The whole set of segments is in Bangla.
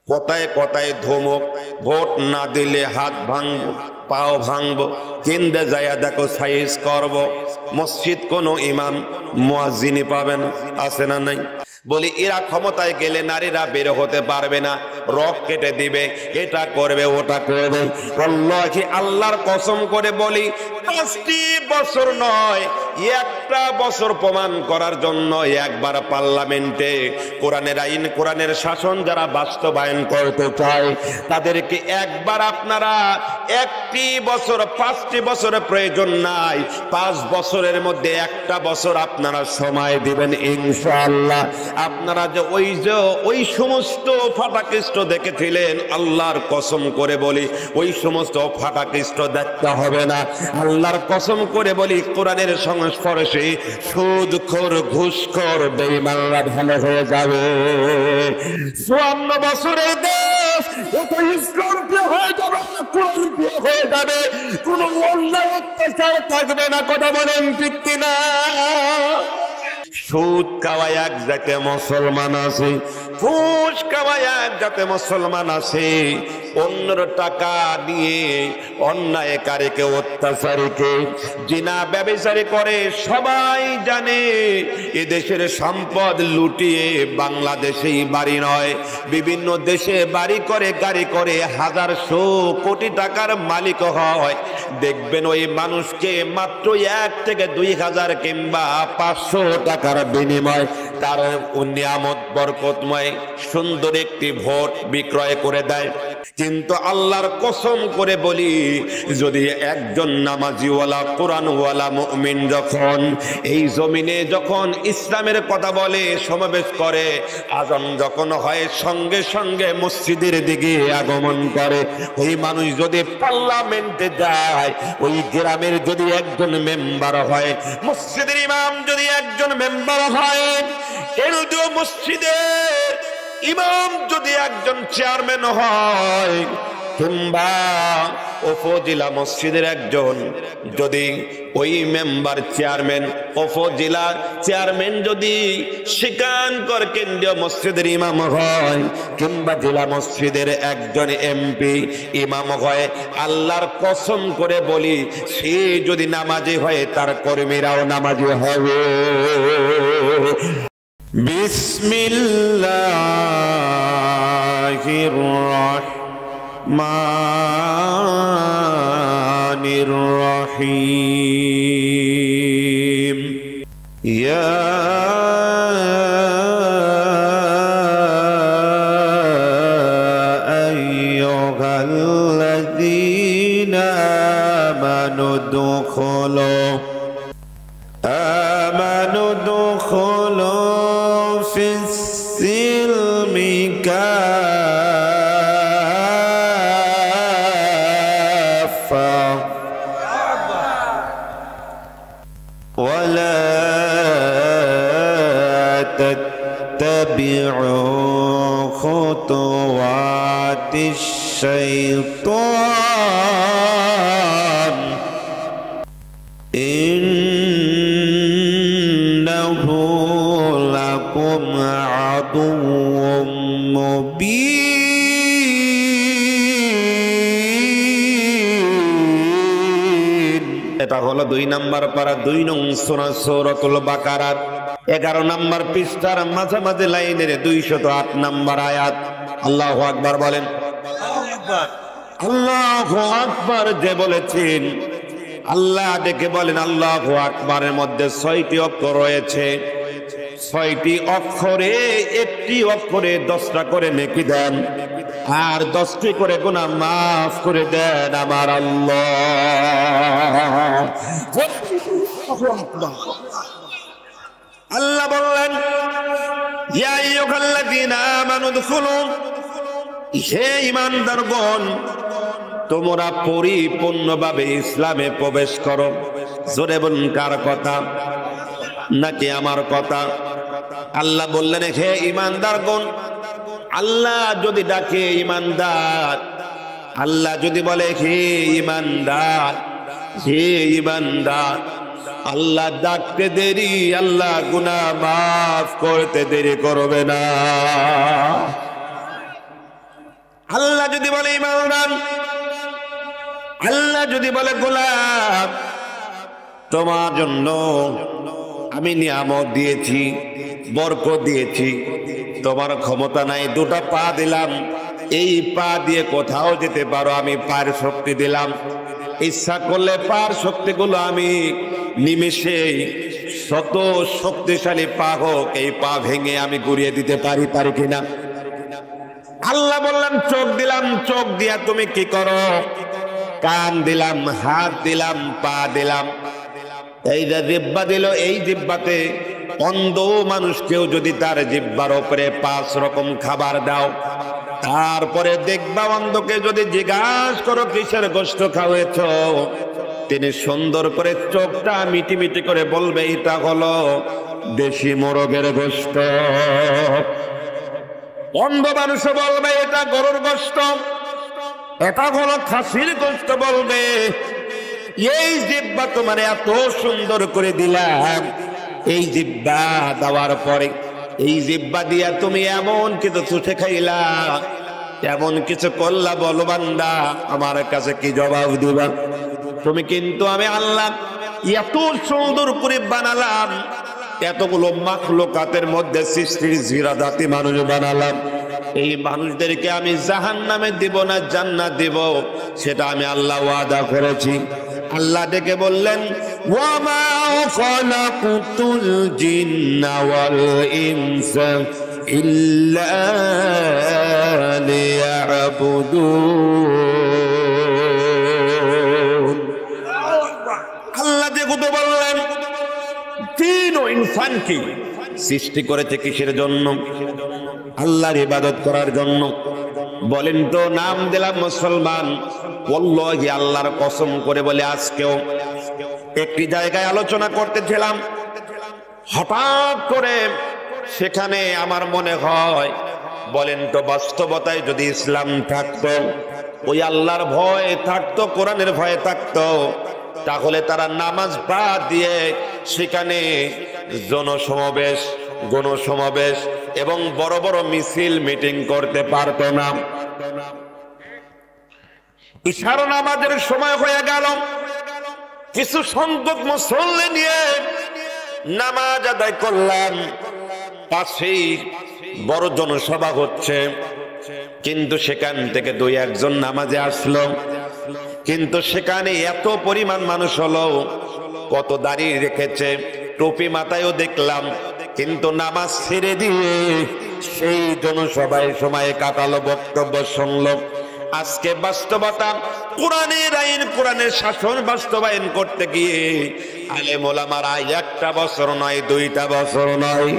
কথায় কথায় ধমক, ভোট না দিলে হাত ভাঙবো, পাও ভাঙবো, কেন্দ্রে যাইয়া দেখো সাইজ করব। মসজিদ কোনো ইমাম মুয়াজ্জিনি পাবেন, আছে না নাই? বলি এরা ক্ষমতায় গেলে নারীরা বের হতে পারবে না, রক কেটে দিবে, এটা করবে ওটা করবে। আল্লাহি আল্লাহর কসম করে বলি 5টি বছর নয়, একটা বছর প্রমাণ করার জন্য একবার পার্লামেন্টে কোরআনের আইন, কোরআনের শাসন যারা বাস্তবায়ন করতে চায় তাদেরকে একবার আপনারা 1টি বছর, 5টি বছরের প্রয়োজন নাই, 5 বছরের মধ্যে একটা বছর আপনারা সময় দিবেন ইনশাআল্লাহ। আপনারা যে ওই সমস্ত ফাটাকৃষ্ট দেখেছিলেন, আল্লাহর কসম করে বলি ওই সমস্ত ফাটাকৃষ্ট দেখতে হবে না। আল্লাহর কসম করে বলি কোরআনের সংস্পর্শে সুদখোর, ঘুষখোর, বেঈমানরা ভালো হয়ে যাবে। 54 বছরের দেশ এত ইসলাম হয়ে যাবে, কোরআন হয়ে যাবে, কোন অন্যায় অত্যাচার থাকবে না। কথা বলেন ঠিক কিনা? সুদ খাওয়ায় এক জাতে মুসলমান আছে, ঘুষ খাওয়ায় এক জাতে মুসলমান আছে, অন্যের টাকা নিয়ে অন্যায়কারীকে, অত্যাচারীকে, জিনা ব্যভিচারী করে সবাই জানে। এদেশের সম্পদ লুটিয়ে বাংলাদেশেই বাড়ি নয়, বিভিন্ন দেশে বাড়ি করে, গাড়ি করে, 1000 কোটি টাকার মালিক হয়। দেখবেন ওই মানুষকে মাত্র 1 থেকে 2000 কিংবা 500 টাকার বিনিময় তার নিয়ামত বরকতময় সুন্দর একটি ভোট বিক্রয় করে দেয়। কিন্তু আল্লাহর কসম করে বলি, যদি একজন নামাজিওয়ালা, কোরআনওয়ালা মুমিন যখন এই জমিনে যখন ইসলামের কথা বলে, সমাবেশ করে, আযান যখন হয়, সঙ্গে সঙ্গে মসজিদের দিকে আগমন করে, ওই মানুষ যদি পার্লামেন্টে যায়, ওই গ্রামের যদি একজন মেম্বার হয়, মসজিদের ইমাম যদি একজন মেম্বার হয়, কেন্দ্রীয় মসজিদের ইমাম যদি একজন চেয়ারম্যান হয়, কিংবা উপজেলা মসজিদের একজন যদি ওই মেম্বার চেয়ারম্যান, উপজেলা চেয়ারম্যান যদি শিকানকর কেন্দ্রীয় মসজিদের ইমাম হয়, কিংবা জেলা মসজিদের একজন এমপি ইমাম হয়, আল্লাহর কসম করে বলি সে যদি নামাজি হয়, তার কর্মীরাও নামাজি হবে। বিসমিল্লাহির রহমানির রহিম। ইয়া আইয়ুহাল্লাযীনা আমানু দুখুলু ফিস-সিলমি কাফা ওয়ালা তাত্তাবিউ খুতুওয়াতিশ শাইতান ইন্নাহু লাকুম আদুউম মুবিন। এটা হলো 2 নম্বর পারা, 2 নং সূরা সূরাতুল বাকারার 11 নম্বর পৃষ্ঠার মাঝামাঝি লাইনের 208 নম্বর আয়াত। আল্লাহু আকবার বলেন। আল্লাহু আকবার যে বলেছেন, আল্লাহ ডেকে বলেন আল্লাহু আকবারের মধ্যে 6টি অক্ষর রয়েছে। 6টি অক্ষরে, একটি অক্ষরে 10টা করে নেকি দেন, আর 10টি করে গুনাহ মাফ করে দেন আমার আল্লাহ। আল্লাহ বললেন ইয়া আইয়ুহাল্লাযীনা আমানু দুখুলু, হে ঈমানদারগণ তোমরা পরিপূর্ণভাবে ইসলামে প্রবেশ করো। জোরে বলুন, কার কথা? নাকি আমার কথা? আল্লাহ বললেন হে ঈমানদারগণ। আল্লাহ যদি ডাকে ঈমানদার, আল্লাহ যদি বলে হে ঈমানদার, হে ঈমানদার, আল্লাহ ডাকতে দেরি, আল্লাহ গুনাহ মাফ করতে দেরি করবে না। আল্লাহ যদি বলে ইমানদার, আল্লাহ যদি বলে গোলাম, তোমার জন্য আমি নিয়ামত দিয়েছি, বরকত দিয়েছি, তোমার ক্ষমতা নাই, দুটো পা দিলাম, এই পা দিয়ে কোথাও যেতে পারো, আমি পায়ের শক্তি দিলাম, ইচ্ছা করলে পায়ের শক্তিগুলো আমি নিমেষেই শত শক্তিশালী পা হোক এই পা ভেঙে আমি ঘুরিয়ে দিতে পারি কিনা? আল্লাহ বললেন চোখ দিলাম, চোখ দিয়া তুমি কি করো? কান দিলাম, হাত দিলাম, পা দিলাম। এই যে জিহ্বা দিল, এই জিহ্বাতে অন্ধ মানুষকেও যদি তার জিহ্বার উপরে 5 রকম খাবার দাও, তারপরে দেখবা অন্ধকে যদি জিজ্ঞাসা করো কিসের গোশত খাওয়াইছ, তিনি সুন্দর করে চোখটা মিটি মিটি করে বলবে এটা হলো দেশি মোরগের গোশত। অন্ধ মানুষ বলবে এটা গরুর গোশত, এটা হলো খাসির গোশত বলবে। এই জিহ্বা তোমার এত সুন্দর করে দিলাম, এই জিহ্বা দেওয়ার পরে এই জিহ্বা দিয়া তুমি এমন কিছু চুষে খাইলা, এমন কিছু করলা, বলো বান্দা আমার কাছে কি জবাব দিবা? তুমি কিন্তু আমি আল্লাহ এত সুন্দর করে বানালাম, এতগুলো মাখলুকাতের মধ্যে সৃষ্টির জিরা জাতি মানুষ বানালাম, এই মানুষদেরকে আমি জাহান্নামে দিব না জান্নাত দিব, সেটা আমি আল্লাহ ওয়াদা করেছি। আল্লাহ ডেকে বললেন ওয়ামা খালাকুতুল জিন্না ওয়াল ইনসা ইল্লা লিয়াবুদুন। আল্লাহ ডেকে বললেন জিন ও ইনসানকে সৃষ্টি করেছে কিসের জন্য? আল্লাহর ইবাদত করার জন্য। বলেন তো, নাম দিলাম মুসলমান, ওয়াল্লাহি আল্লাহর কসম করে বলে আজকেও একটি জায়গায় আলোচনা করতেছিলাম, হঠাৎ করে সেখানে আমার মনে হয়, বলেন তো বাস্তবতায় যদি ইসলাম থাকতো, ওই আল্লাহর ভয় থাকতো, কোরআনের ভয় থাকতো, তাহলে তারা নামাজ বাদ দিয়ে সেখানে জনসমাবেশ, গণসমাবেশ এবং বড় বড় মিছিল মিটিং করতে পারত না। ইশারা নামাজের সময় হয়ে গেল, কিছু সংখ্যক মুসল্লি নিয়ে নামাজ আদায় করলাম, পাশেই বড় জনসভা হচ্ছে, কিন্তু সেখান থেকে 2-1 জন নামাজে আসলো, কিন্তু সেখানে এত পরিমাণ মানুষ হলো, কত দাঁড়িয়ে রেখেছে, টুপি মাথায়ও দেখলাম, কিন্তু নামাজ ছেড়ে দিয়ে সেই জনসভায় সময় কাটালো, বক্তব্য শুনলো। আজকে বাস্তবতা, কোরআনের আইন, কোরআনের শাসন বাস্তবায়ন করতে গিয়ে আলেম ওলামারা 1টা বছর নয়, 2টা বছর নয়,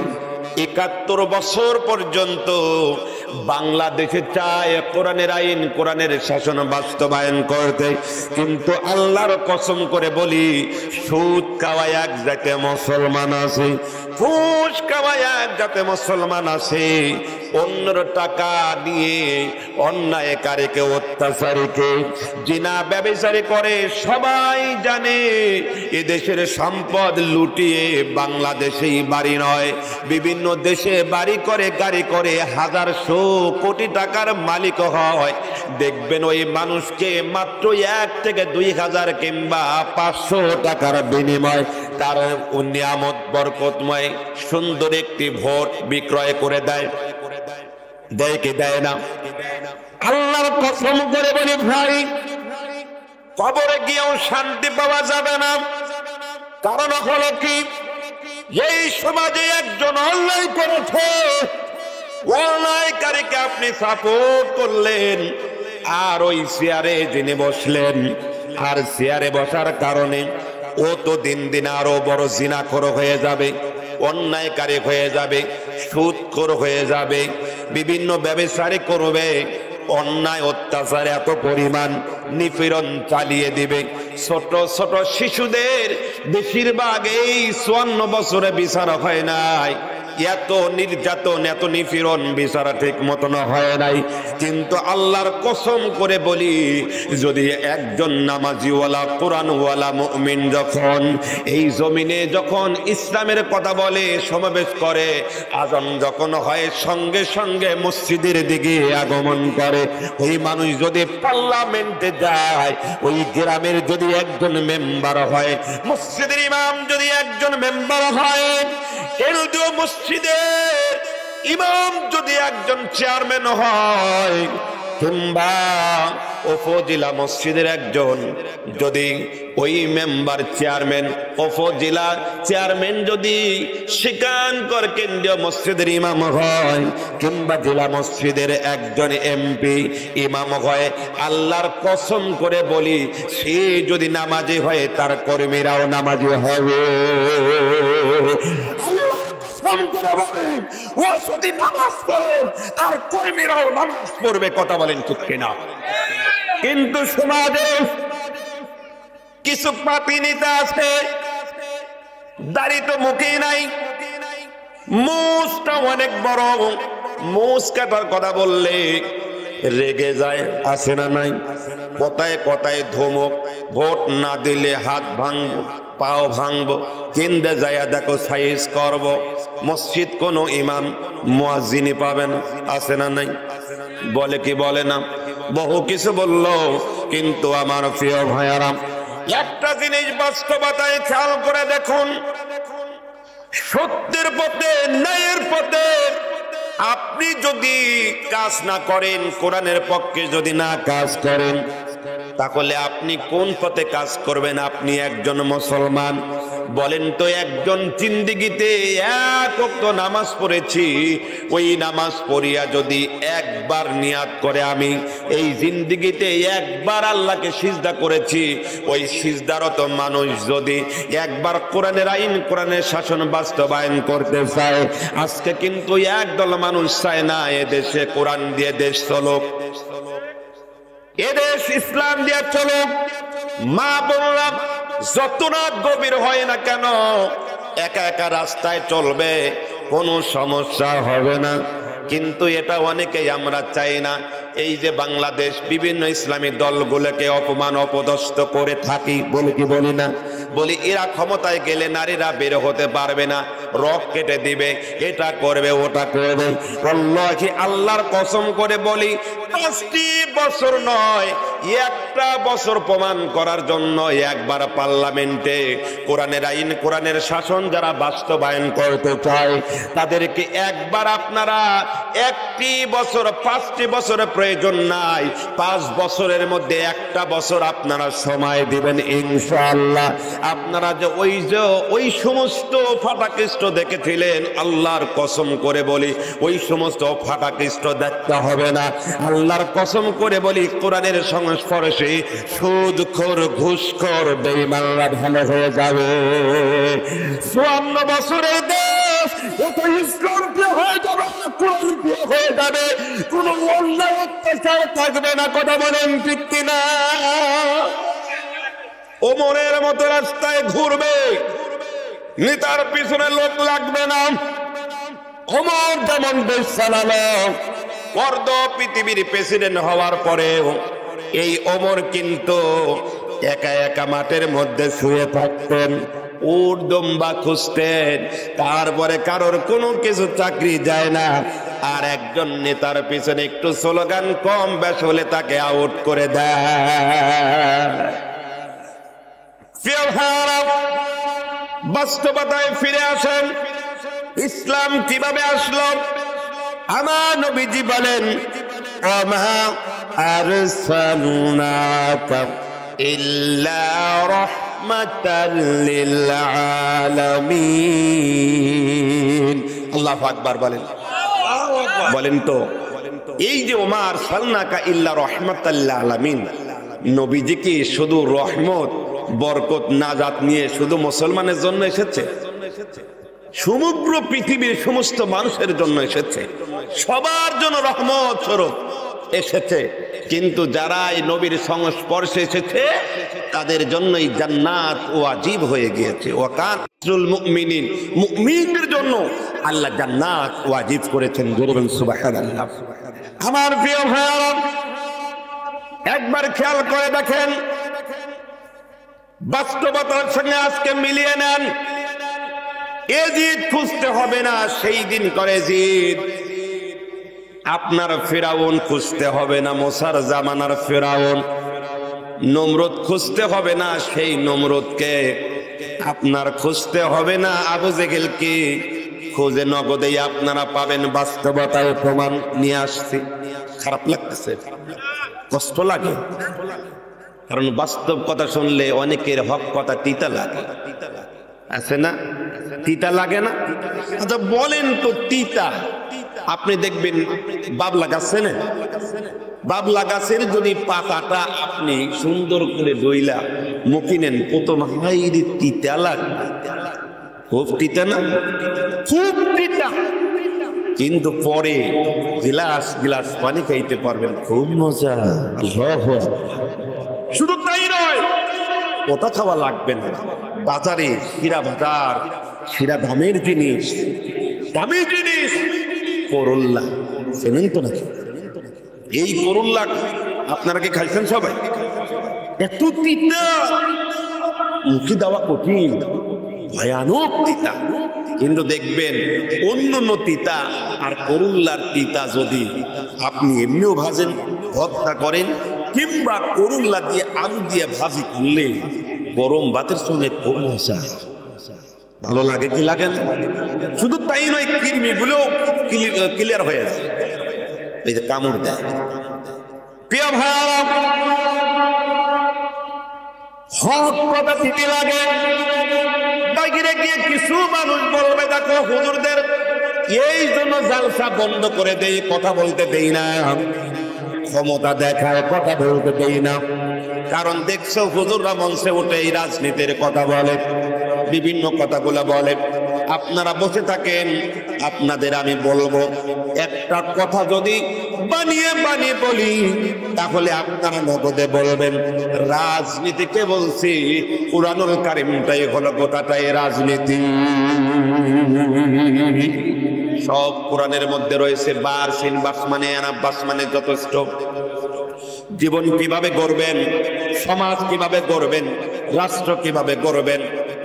71 বছর পর্যন্ত বাংলাদেশে চায় কোরআনের আইন, কোরআনের শাসন বাস্তবায়ন করতে, কিন্তু আল্লাহর কসম করে বলি, সুদ খাওয়ায় এক জাতে মুসলমান আছে, ঘুষ খাওয়ায় এক জাতে মুসলমান আছে, অন্যর টাকা নিয়ে অন্যায়কারীকে, অত্যাচারীকে, জিনা ব্যভিচারী করে সবাই জানে। এদেশের সম্পদ লুটিয়ে বাংলাদেশেই বাড়ি নয়, বিভিন্ন দেশে বাড়ি করে, গাড়ি করে, 1000 কোটি টাকার মালিক হয়। দেখবেন ওই মানুষকে মাত্র 1 থেকে 2000 কিংবা 500 টাকার বিনিময় তার নিয়ামত বরকতময় সুন্দর একটি ভোট বিক্রয় করে দেয়। দেয় কি দেয় না? আল্লাহর কসম করে বলি ভাই, কবরে গিয়েও শান্তি পাওয়া যাবে না। কারণ হলো কি, এই সমাজে একজন অন্যায় করেছে, অন্যায়কারীকে আপনি সাপোর্ট করলেন, আর ওই চেয়ারে যিনি বসলেন, আর চেয়ারে বসার কারণে ও তো দিন দিন আরো বড় জিনাখোর হয়ে যাবে, অন্যায়কারী হয়ে যাবে, সুদখোর হয়ে যাবে, বিভিন্ন ব্যবসায়ী করবে, অন্যায় অত্যাচার এত পরিমাণ নিপীড়ন চালিয়ে দিবে। ছোট ছোট শিশুদের বেশিরভাগ এই 54 বছরে বিচার হয় নাই, এত নির্যাতন এত নিপীড়ন বিচার ঠিক মতন হয় নাই। কিন্তু আল্লাহর কসম করে বলি, যদি একজন নামাজিওয়ালা কোরআনওয়ালা মুমিন যখন এই জমিনে যখন ইসলামের কথা বলে, সমাবেশ করে, আজান যখন হয় সঙ্গে সঙ্গে মসজিদের দিকে আগমন করে, ওই মানুষ যদি পার্লামেন্টে যায়, ওই গ্রামের যদি একজন মেম্বার হয়, মসজিদের ইমাম যদি একজন মেম্বার হয়, এলডিও মসজিদের ইমাম যদি একজন চেয়ারম্যান হয়, কিংবা উপজেলা মসজিদের একজন যদি ওই মেম্বার চেয়ারম্যান, উপজেলা চেয়ারম্যান যদি শিকানকর কেন্দ্রীয় মসজিদের ইমাম হয়, কিংবা জেলা মসজিদের একজন এমপি ইমাম হয়, আল্লাহর কসম করে বলি, সে যদি নামাজি হয় তার কর্মীরাও নামাজি হবে। ও যদি নামাজ পড়ে তার কর্মীরাও নামাজ পড়বে। কথা বলেন ঠিক কিনা? কিন্তু সমাজে কিছু পাপী নেতা আছে, দাড়ি তো মুখেই নাই, মুখটা অনেক বড়, মুখ কাটার কথা বললে রেগে যায়, আছে না নাই? কথায় কথায় ধমক, ভোট না দিলে হাত ভাঙবো, পাও ভাঙবো, কেন্দ্রে যাইয়া দেখো সাইজ করব। মসজিদ কোনো ইমাম মুয়াজ্জিনি পাবে না, আছে না নাই? বলে কি বলে না? বহু কিছু বললো। কিন্তু আমার প্রিয় ভাইয়ারা, একটা জিনিস বাস্তবতায় খেয়াল করে দেখুন, সত্যের পথে, ন্যায়ের পথে আপনি যদি কাজ না করেন, কোরআনের পক্ষে যদি না কাজ করেন, তাহলে আপনি কোন পথে কাজ করবেন? আপনি একজন মুসলমান, বলেন তো, একজন জিন্দেগিতে এক ওয়াক্ত নামাজ পড়েছি, ওই নামাজ পড়িয়া যদি একবার নিয়াত করে আমি এই জিন্দেগিতে একবার আল্লাহকে সিজদা করেছি, ওই সিজদারত মানুষ যদি একবার কোরআনের আইন, কোরআনের শাসন বাস্তবায়ন করতে চায়, আজকে কিন্তু একদল মানুষ চায় না এদেশে কোরআন দিয়ে দেশ চলুক, এদেশ ইসলাম দিয়ে চলুক। মা বললাম যত রাত গভীর হয় না কেন, একা একা রাস্তায় চলবে, কোনো সমস্যা হবে না। কিন্তু এটা অনেকেই আমরা চাই না। এই যে বাংলাদেশ বিভিন্ন ইসলামী দলগুলোকে অপমান অপদস্থ করে থাকি, বলি কি বলি না? বলি এরা ক্ষমতায় গেলে নারীরা বের হতে পারবে না, রক কেটে দিবে, এটা করবে, ওটা করবে। আল্লাহি, আল্লাহর কসম করে বলি, 5টি বছর নয়, একটা বছর প্রমাণ করার জন্য একবার পার্লামেন্টে কোরআনের আইন, কোরআনের শাসন যারা বাস্তবায়ন করতে চায়, তাদেরকে একবার আপনারা একটি বছর, 5টি বছরের প্রয়োজন নাই, 5 বছরের মধ্যে একটা বছর আপনারা সময় দিবেন, ইনশাআল্লাহ আপনারা যে ওই সমস্ত ফাটাকৃষ্ট দেখেছিলেন, আল্লাহর কসম করে বলি ওই সমস্ত ফাটাকৃষ্ট দেখতে হবে না। আল্লাহর কসম করে বলি, কোরআনের সংস্পর্শে সুদখোর, ঘুষখোর, বেঈমানরা ভালো হয়ে যাবে। 54 বছরের দেশ ইসলাম হয়ে যাবে, কোরআন হয়ে যাবে, কোনো অন্যায় অত্যাচার থাকবে না। কথা বলেন ঠিক কিনা? ওমরের মতো রাস্তায় ঘুরবে, নেতার পিছনে লোক লাগবে না। ওমর যেমন দেশ চালালো, অর্ধ পৃথিবীর প্রেসিডেন্ট হওয়ার পরেও এই ওমর কিন্তু একা একা মাঠের মধ্যে শুয়ে থাকতেন, উট দুম্বা খুঁজতেন, তারপরে কারোর কোনো কিছু চাকরি যায় না, আর একজন নেতার পিছনে একটু স্লোগান কম বেশ হলে তাকে আউট করে দেয়। বাস্তবতায় ফিরে আসেন, ইসলাম কিভাবে আসলো? আমার নবীজি বলেন, ওমা আরসালনাকা ইল্লা রাহমাতাল লিল আলামিন। আল্লাহু আকবার বলেন, বলেন তো, এই যে ওমা আরসালনাকা ইল্লা রাহমাতাল লিল আলামিন, নবীজি কি শুধু রহমত, বরকত, নাজাত নিয়ে শুধু মুসলমানের জন্য এসেছে? সমগ্র পৃথিবীর সমস্ত মানুষের জন্য এসেছে, সবার জন্য রহমত স্বরূপ। এসেছে, কিন্তু যারা এই নবীর সংস্পর্শে এসেছে তাদের জন্যই জান্নাত ওয়াজিব হয়ে গিয়েছে। ওয়াকানুল মুমিনিন, মুমিনদের জন্য আল্লাহ জান্নাত ওয়াজিব করেছেন। বলুন সুবহানাল্লাহ। আমার প্রিয় ভাইরা, একবার খেয়াল করে দেখেন, বাস্তবতার সঙ্গে আজকে মিলিয়ে নেন। এজিদ খুঁজতে হবে না, সেই দিন করে এজিদ। আপনার ফিরাউন খুঁজতে হবে না, মুসার জামানার ফিরাউন। নমরুদ খুঁজতে হবে না, সেই নমরুদকে। আপনার খুঁজতে হবে না আবু জেহেলকে, খুঁজে নগদেই আপনারা পাবেন। বাস্তবতায় প্রমাণ নিয়ে আসছে। খারাপ লাগতেছে, কষ্ট লাগে, কারণ বাস্তব কথা শুনলে অনেকের হক কথা তিতা লাগে, আছে না? তিতা লাগে না? আচ্ছা বলেন তো, তিতা আপনি দেখবেন বাবলা গাছ, না বাবলা গাছের যদি পাতাটা আপনি সুন্দর করে দইলা মুখে নেন, প্রথম হাইরে তিতা লাগবে, খুব তিতা না? খুব তিতা, কিন্তু পরে গ্লাস গ্লাস পানি খাইতে পারবেন, খুব মজা। শুধু তাই নয়, ওটা খাওয়া লাগবে না। বাজারে হীরা বাজার, হীরা দামের জিনিস, দামি জিনিস করল্লা, চেনেন তো নাকি? এই করল্লা আপনারা কি খাইছেন সবাই? এত তিতা, মুখে দেওয়া কঠিন, ভয়ানক তিতা। কিন্তু দেখবেন অন্য তিতা আর করল্লার তিতা যদি আপনি এমনিও ভাজেন, ভর্তা করেন, কিংবা করল্লা দিয়ে আলু দিয়ে ভাজি করলে গরম ভাতের সঙ্গে খুব মজা, ভালো লাগে। কি লাগে না? শুধু তাই নয়, কৃমি গুলো ক্লিয়ার হয়ে যায়, এই যে কামড় দেয়। প্রিয় ভাইরা, হক কথা দিতে লাগে। বাইরে গিয়ে কিছু মানুষ বলবে, দেখো হুজুরদের এই জন্য জালসা বন্ধ করে দেই, কথা বলতে দেই না, ক্ষমতা দেখায় কথা বলতে দেই না। কারণ দেখছো হুজুররা মঞ্চে উঠে এই রাজনীতির কথা বলে, বিভিন্ন কথাগুলো বলে। আপনারা বসে থাকেন, আপনাদের আমি বলবো, একটা কথা যদি বানিয়ে বানিয়ে বলি তাহলে আপনারা নগদে বলবেন রাজনীতিকে বলছি। কুরআনুল কারীমটাই হলো গোটাটাই রাজনীতি। সব কোরআনের মধ্যে রয়েছে। বার সিন বাস মানে আনা, বাস মানে যথেষ্ট। জীবন কিভাবে গড়বেন, সমাজ কিভাবে গড়বেন, রাষ্ট্র কিভাবে গড়বেন,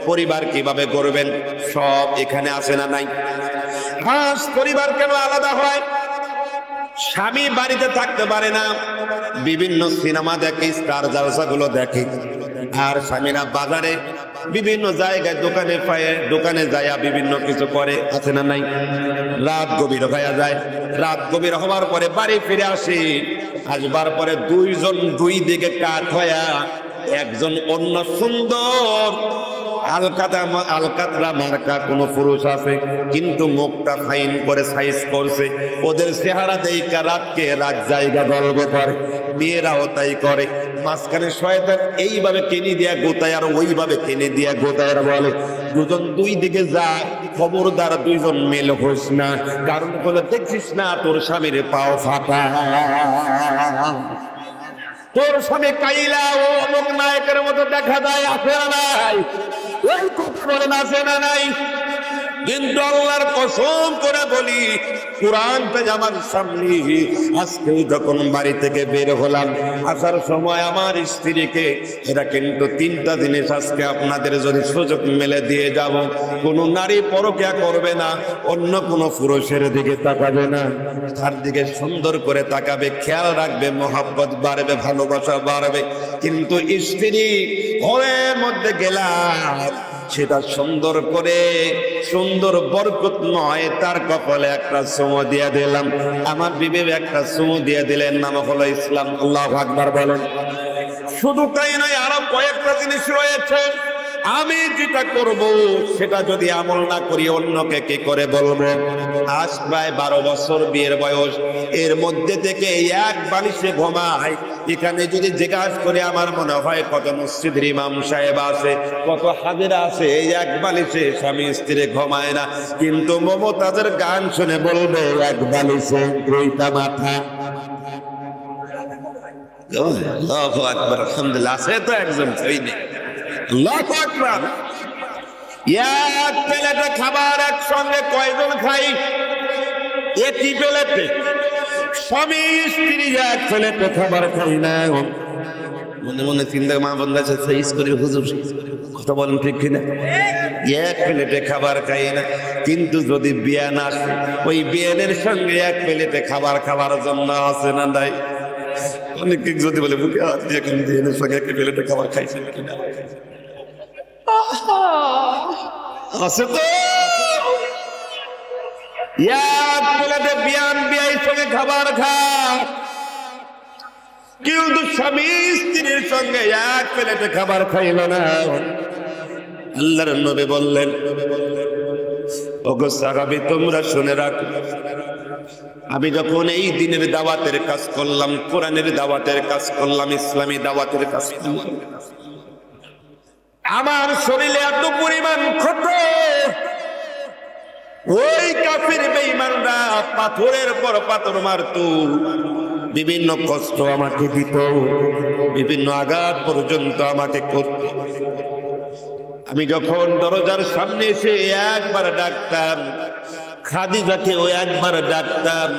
পরিবার কিভাবে গড়বেন, সব এখানে আছে না নাই? খাস পরিবার কেন আলাদা হয়? স্বামী বাড়িতে থাকতে পারে না, বিভিন্ন সিনেমা দেখে, স্টার জালসাগুলো দেখে, আর স্বামীরা বাজারে বিভিন্ন জায়গায় দোকানে যায় বিভিন্ন কিছু করে, আছে না নাই? রাত গভীর হয়ে যায়, রাত গভীর হওয়ার পরে বাড়ি ফিরে আসে, আসবার পরে দুইজন দুই দিকে কাত হয়ে, একজন অন্য সুন্দর আলকাতরা মার্কা কোন পুরুষ আছে, কিন্তু মুখটা ফাইন করে সাইজ করছে, ওদের চেহারা দেখা রাতকে রাত জায়গা গল্প করে, মেয়েরাও তাই করে। মাঝখানে শয়তান এইভাবে টেনে দিয়া গোতায় আর ওইভাবে টেনে দিয়া গোতায়, বলে দুজন দুই দিকে যা, খবরদার দুইজন মেল হোস না, কারণ বলে দেখছিস না তোর স্বামীর পাও ফাটা, তোর স্বামী কাইলা ও অমুক নায়কের মতো দেখা যায়, আছে না নাই? ওই কথা বলেন, আছে না নাই? কিন্তু আল্লাহর কসম করে বলি, কোরআনটা আমার সামনে, আজকেও যখন বাড়ি থেকে বের হলাম, আসার সময় আমার স্ত্রীকে, এটা কিন্তু তিনটা জিনিস আজকে আপনাদের যদি সুযোগ মেলে দিয়ে যাব, কোন নারী পরকিয়া করবে না, অন্য কোন পুরুষের দিকে তাকাবে না, তার দিকে সুন্দর করে তাকাবে, খেয়াল রাখবে, মহব্বত বাড়বে, ভালোবাসা বাড়বে। কিন্তু স্ত্রী ঘরের মধ্যে গেলাম, সেটা সুন্দর করে, সুন্দর বরকত নয়, তার কপালে একটা চুমু দিয়ে দিলাম। আমার বিবি একটা চুমু দিয়ে দিলেন, নাম হলো ইসলাম। আল্লাহু আকবার বলেন। শুধু তাই নয়, আরো কয়েকটা জিনিস রয়েছে। আমি যেটা করব সেটা যদি আমল না করি অন্যকে কি করে বলবো? আজ প্রায় 12 বছর বিয়ের বয়স, এর মধ্যে থেকে এক বালিশে ঘুমায়। এখানে যদি জিজ্ঞাসা করে আমার মনে হয় কত মসজিদের ইমাম সাহেব আছে, কত হাজিরা আছে, এই এক বালিশে স্বামী স্ত্রী ঘুমায় না। কিন্তু মমতাজের গান শুনে বলবে এক বালিশে দুইটা মাথা। আল্লাহু আকবার, আলহামদুলিল্লাহ। আছে তো একজন, আল্লাহু আকবার। এক প্লেটে খাবার একসঙ্গে কয়জন খাই? একই প্লেটে স্বামী স্ত্রী এক প্লেটে খাবার খাই না। মনে মনে চিন্তা, মা বন্ধা করে হুজুর কথা বলেন ঠিক কিনা? এক প্লেটে খাবার খাই না, কিন্তু যদি বিয়ান আসে ওই বিয়ানের সঙ্গে এক প্লেটে খাবার খাবার জন্য আছে না নাই? অনেকে যদি বলে বুকে হাত দিয়ে বিয়ানের সঙ্গে এক প্লেটে খাবার খাইছেন কিনা? আছে তো। এক প্লেটে বিয়ান বিয়াই সঙ্গে খাবার খায়, কিন্তু স্বামী স্ত্রীর সঙ্গে এক প্লেটে খাবার খাইল না। আল্লাহর নবী বললেন, ওগো সাহাবী তোমরা শুনে রাখো, আমি যখন এই দিনের দাওয়াতের কাজ করলাম, কোরআনের দাওয়াতের কাজ করলাম, ইসলামী দাওয়াতের কাজ করলাম, আমার শরীরে এত পরিমাণ ক্ষত, ওই কাফির বেঈমানরা পাথরের পর পাথর মারতো, বিভিন্ন কষ্ট আমাকে দিত, বিভিন্ন আঘাত পর্যন্ত আমাকে করত। আমি যখন দরজার সামনে এসে একবার ডাকতাম খাদিজাকে, ও একবার ডাকতাম,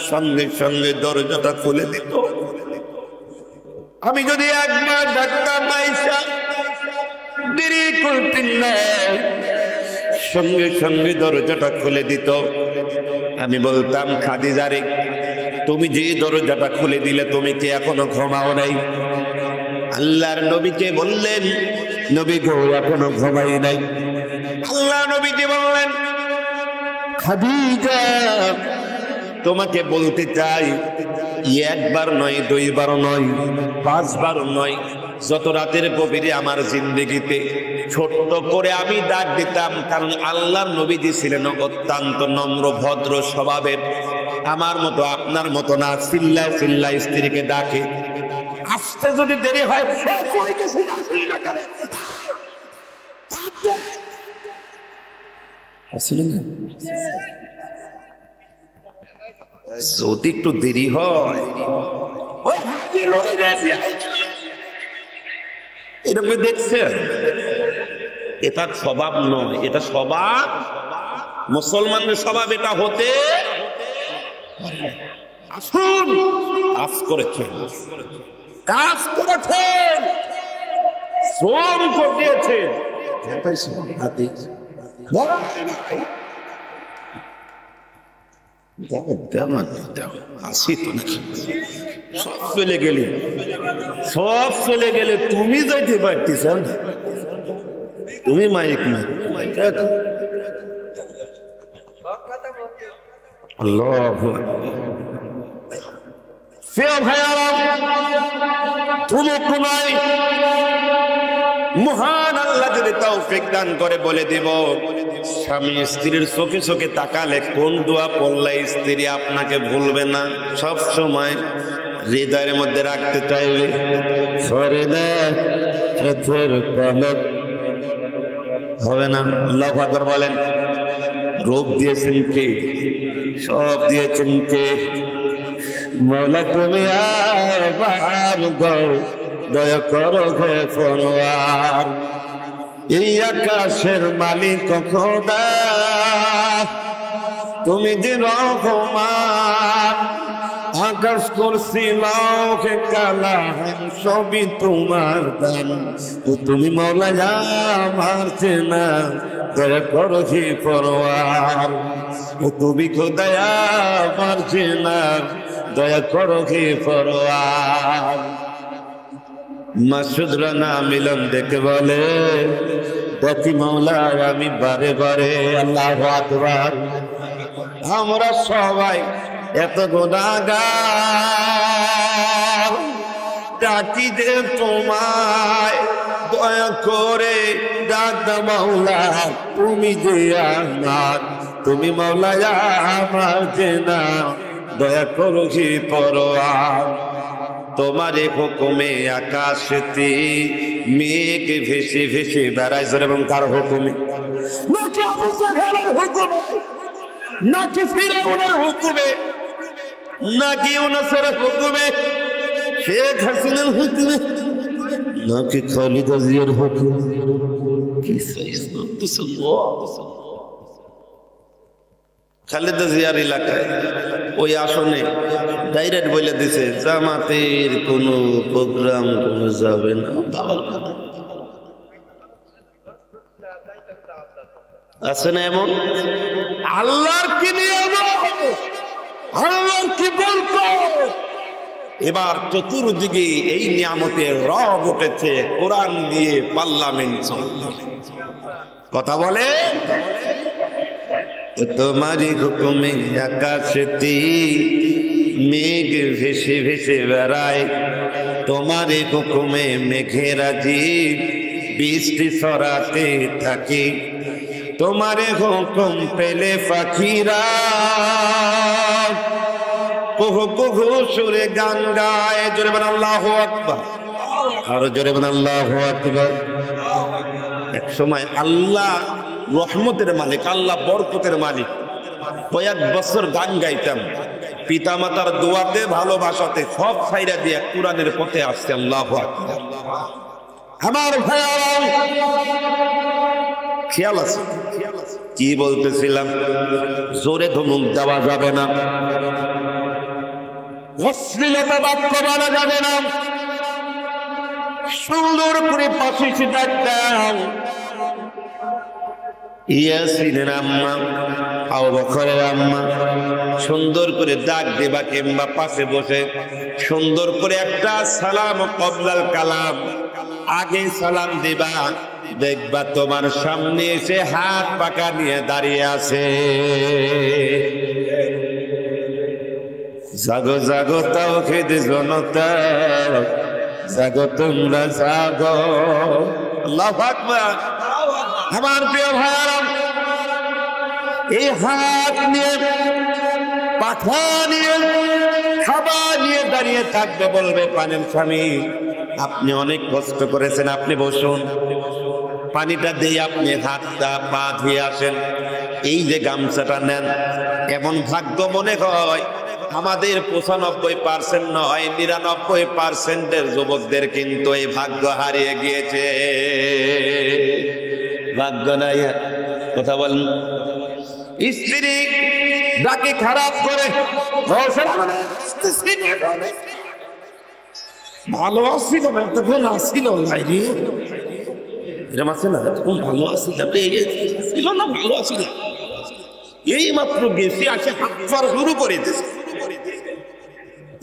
সঙ্গে সঙ্গে দরজাটা খুলে দিত। আমি যদি একবার ডাকতাম আয়েশা, দেরি করতেন না, সঙ্গে সঙ্গে দরজাটা খুলে দিত। আমি বলতাম, খাদিজা রে, তুমি যে দরজাটা খুলে দিলে, তুমি কি এখনো ঘুমাও নাই? আল্লাহর নবীকে বললেন, নবী গো এখনো ঘুমাই নাই। আল্লাহ নবীকে বললেন, খাদিজা তোমাকে বলতে চাই, একবার নয়, দুইবার নয়, 5 বার নয়, যত রাতের গভীরে আমার জিন্দেগিতে ছোট্ট করে আমি ডাক দিতাম, কারণ আল্লাহর নবীজি ছিলেন অত্যন্ত নম্র ভদ্র স্বভাবের, আমার মতো আপনার মতো না, চিল্লায় চিল্লায় স্ত্রীকে ডাকে। আসতে যদি দেরি হয়, যদি একটু দেরি হয়, এরকম দেখছেন? এটা স্বভাব নয়, এটা স্বভাব, মুসলমানদের স্বভাব এটা হতে। আসুন, কাজ করেছেন, কাজ করেছেন, শ্রম করিয়েছেন, আসি তো নাকি? সব চলে গেলে, সব চলে গেলে তুমি যাইতে পারতিস না, তুমি মাইক না। আল্লাহু মহান আল্লাহ যদি তৌফিক দান করে বলে দিব, স্বামী স্ত্রীর চোখে চোখে তাকালে কোন দোয়া পড়লে স্ত্রী আপনাকে ভুলবে না, সব সময় হৃদয়ের মধ্যে রাখতে চাইবে। হবে না? আল্লাহু আকবার বলেন। রূপ দিয়েছেন কে? সব দিয়েছেন কে? মৌলা তুমি আবার দয়া করো হে ফরওয়ার, এই আকাশের মালিক খোদা, তুমি যে রহমান, আকাশ কুরসি লৌহ কালাম সবই তোমার দান, তুমি মৌলা আমার চেনা, দয়া করো হে ফরওয়ার, তুমি খোদা আমার চেনা, দয়া করো হে ফরওয়ার। মাসুদ রানা মিলন দেখে বলে, দেখি মৌলা আমি বারে বারে, আল্লাহু আকবার, আমরা সবাই এত গুনাহগার, ডাকি যে তোমায়, দয়া করে ডাক মৌলা, তুমি যে আমার, তুমি মৌলা আমার চেনা, দয়া করো হে ফরওয়ার। তোমারে হুকুমে আকাশেতে মেঘ ভেসে ভেসে বেড়ায়, এবং কার হুকুমে? নাকি আবু জাহেলের হুকুমে, নাকি ফিরআউনের হুকুমে, নাকি ইউনূসের হুকুমে? শেখ হাসিনার হুকুমে নাকি খালেদা জিয়ার হুকুম? কি সাইজ করতেছে খালেদা জিয়ার এলাকায় ওই আসনে ডাইরেক্ট বলে দিছে জামাতের কোনো প্রোগ্রাম কোনো যাবে না। আছে না এমন? আল্লাহর কি নিয়ম, আল্লাহর কি বলতো? এবার চতুর্দিকে এই নিয়ামতের রব উঠেছে, কোরআন দিয়ে পার্লামেন্ট কথা বলে। তোমারই হুকুমে আকাশেতে মেঘ ভেসে ভেসে বেড়ায়, তোমারই হুকুমে মেঘেরাজি বৃষ্টি ছড়াতে থাকে, তোমারে হুকুম পেলে পাখিরা কুহু কুহু সুরে গান গায়। জোরে বলেন আল্লাহু আকবার, আরো জোরে বলেন আল্লাহু আকবার। এক সময় আল্লাহ রহমতের মালিক, আল্লাহ বরকতের মালিক, কয়েক বছর গান গাইতাম, পিতা মাতার দোয়াতে ভালোবাসাতে সব ছাইরা দিয়ে কোরআনের পথে আসছে। আল্লাহু আকবার। আমার ভাইরা খেয়াল আছে কি বলতেছিলাম? জোরে ধমক দেওয়া যাবে না, অশ্লীলতা বাক্য বলা যাবে না, সুন্দর করে পাশে ডাকতাম ইয়াসিনের আম্মা, আবু বকরের আম্মা, সুন্দর করে ডাক দেবা কিংবা পাশে বসে সুন্দর করে একটা সালাম কবলাল কালাম, আগে সালাম দিবা, দেখবা তোমার সামনে এসে হাত পাকা নিয়ে দাঁড়িয়ে আছে। জাগো জাগো তাওহীদ জনতা, জাগো তোমরা জাগো। আল্লাহু আকবার। আমার প্রিয় ভাইরা, এই হাত নিয়ে পাখা নিয়ে খাবার নিয়ে দাঁড়িয়ে থাকবে, বলবে পানির স্বামী আপনি অনেক কষ্ট করেছেন, আপনি বসুন, পানিটা দিয়ে আপনি হাতটা পা ধুয়ে আসেন, এই যে গামছাটা নেন। এমন ভাগ্য মনে হয় আমাদের 95% নয় 99% যুবকদের কিন্তু এই ভাগ্য হারিয়ে গিয়েছে। ভাগ্য নাই, কথা বলেন। স্ত্রী ডাকে খারাপ করে ভালো আসছিল না, তখন আসছিল এরকম আছে না, তখন ভালো আসছিল না, ভালো আসছিল, এই মাত্র গেছি আসে হাত পার শুরু করে দিয়েছে।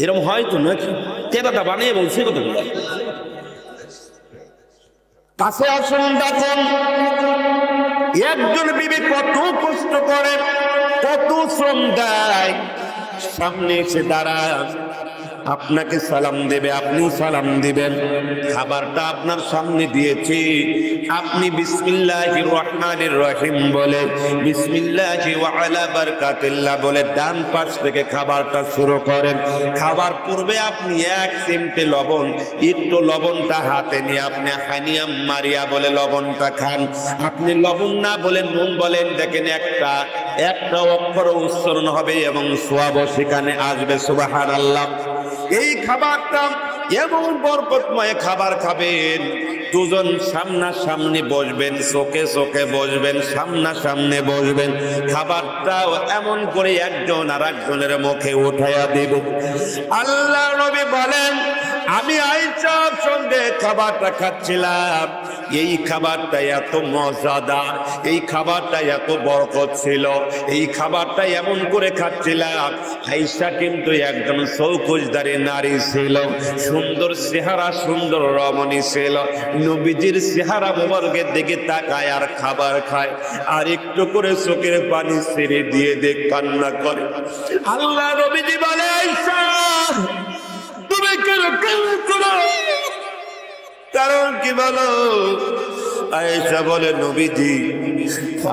এরকম হয়তো নাকি তেরাটা বানিয়ে বলছে কতগুলো। কাছে আসুন দেখুন একজন বিবি কত কষ্ট করে, কত শ্রম দেয়, সামনে এসে দাঁড়ায়, আপনাকে সালাম দেবে, আপনি সালাম দিবেন, খাবারটা আপনার সামনে দিয়েছি, আপনি বিসমিল্লাহির রহমানির রহিম বলে বিসমিল্লাহি ওয়া আলা বারাকাতিল্লাহ বলে ডান পাশ থেকে খাবারটা শুরু করেন। খাবার পূর্বে আপনি এক চিমটে লবণ, একটু লবণটা হাতে নিয়ে আপনি হানিয়াম মারিয়া বলে লবণটা খান। আপনি লবণ না বলে নুন বলেন, দেখেন একটা অক্ষর উচ্চারণ হবে এবং সোয়াব সেখানে আসবে। সুবহানাল্লাহ। এই খাবারটা এমন বরকতময় খাবার খাবেন, দুজন সামনাসামনি বসবেন, চোখে চোখে বসবেন, সামনাসামনি বসবেন, খাবারটাও এমন করে একজন আর একজনের মুখে উঠাইয়া দিবেন। আল্লাহ নবী বলেন আমি আয়েশার সঙ্গে খাবারটা খাচ্ছিলাম, এই খাবারটা এত মজাদার, এই খাবারটা এত বরকত ছিল, এই খাবারটা এমন করে খাচ্ছিলাম। আয়েশা কিন্তু একজন চৌকুশদারি নারী ছিল, সুন্দর চেহারা, সুন্দর রমণী ছিল। নবীজির চেহারা মোবারকের দিকে তাকায় আর খাবার খায়, আর একটু করে চোখের পানি ছেড়ে দিয়ে দেখ কান্না করে। আল্লাহ নবীজি বলে আয়েশা তুমি কেন কান্না করো? কারণ কি বলো? আয়েশা বলে নবীজি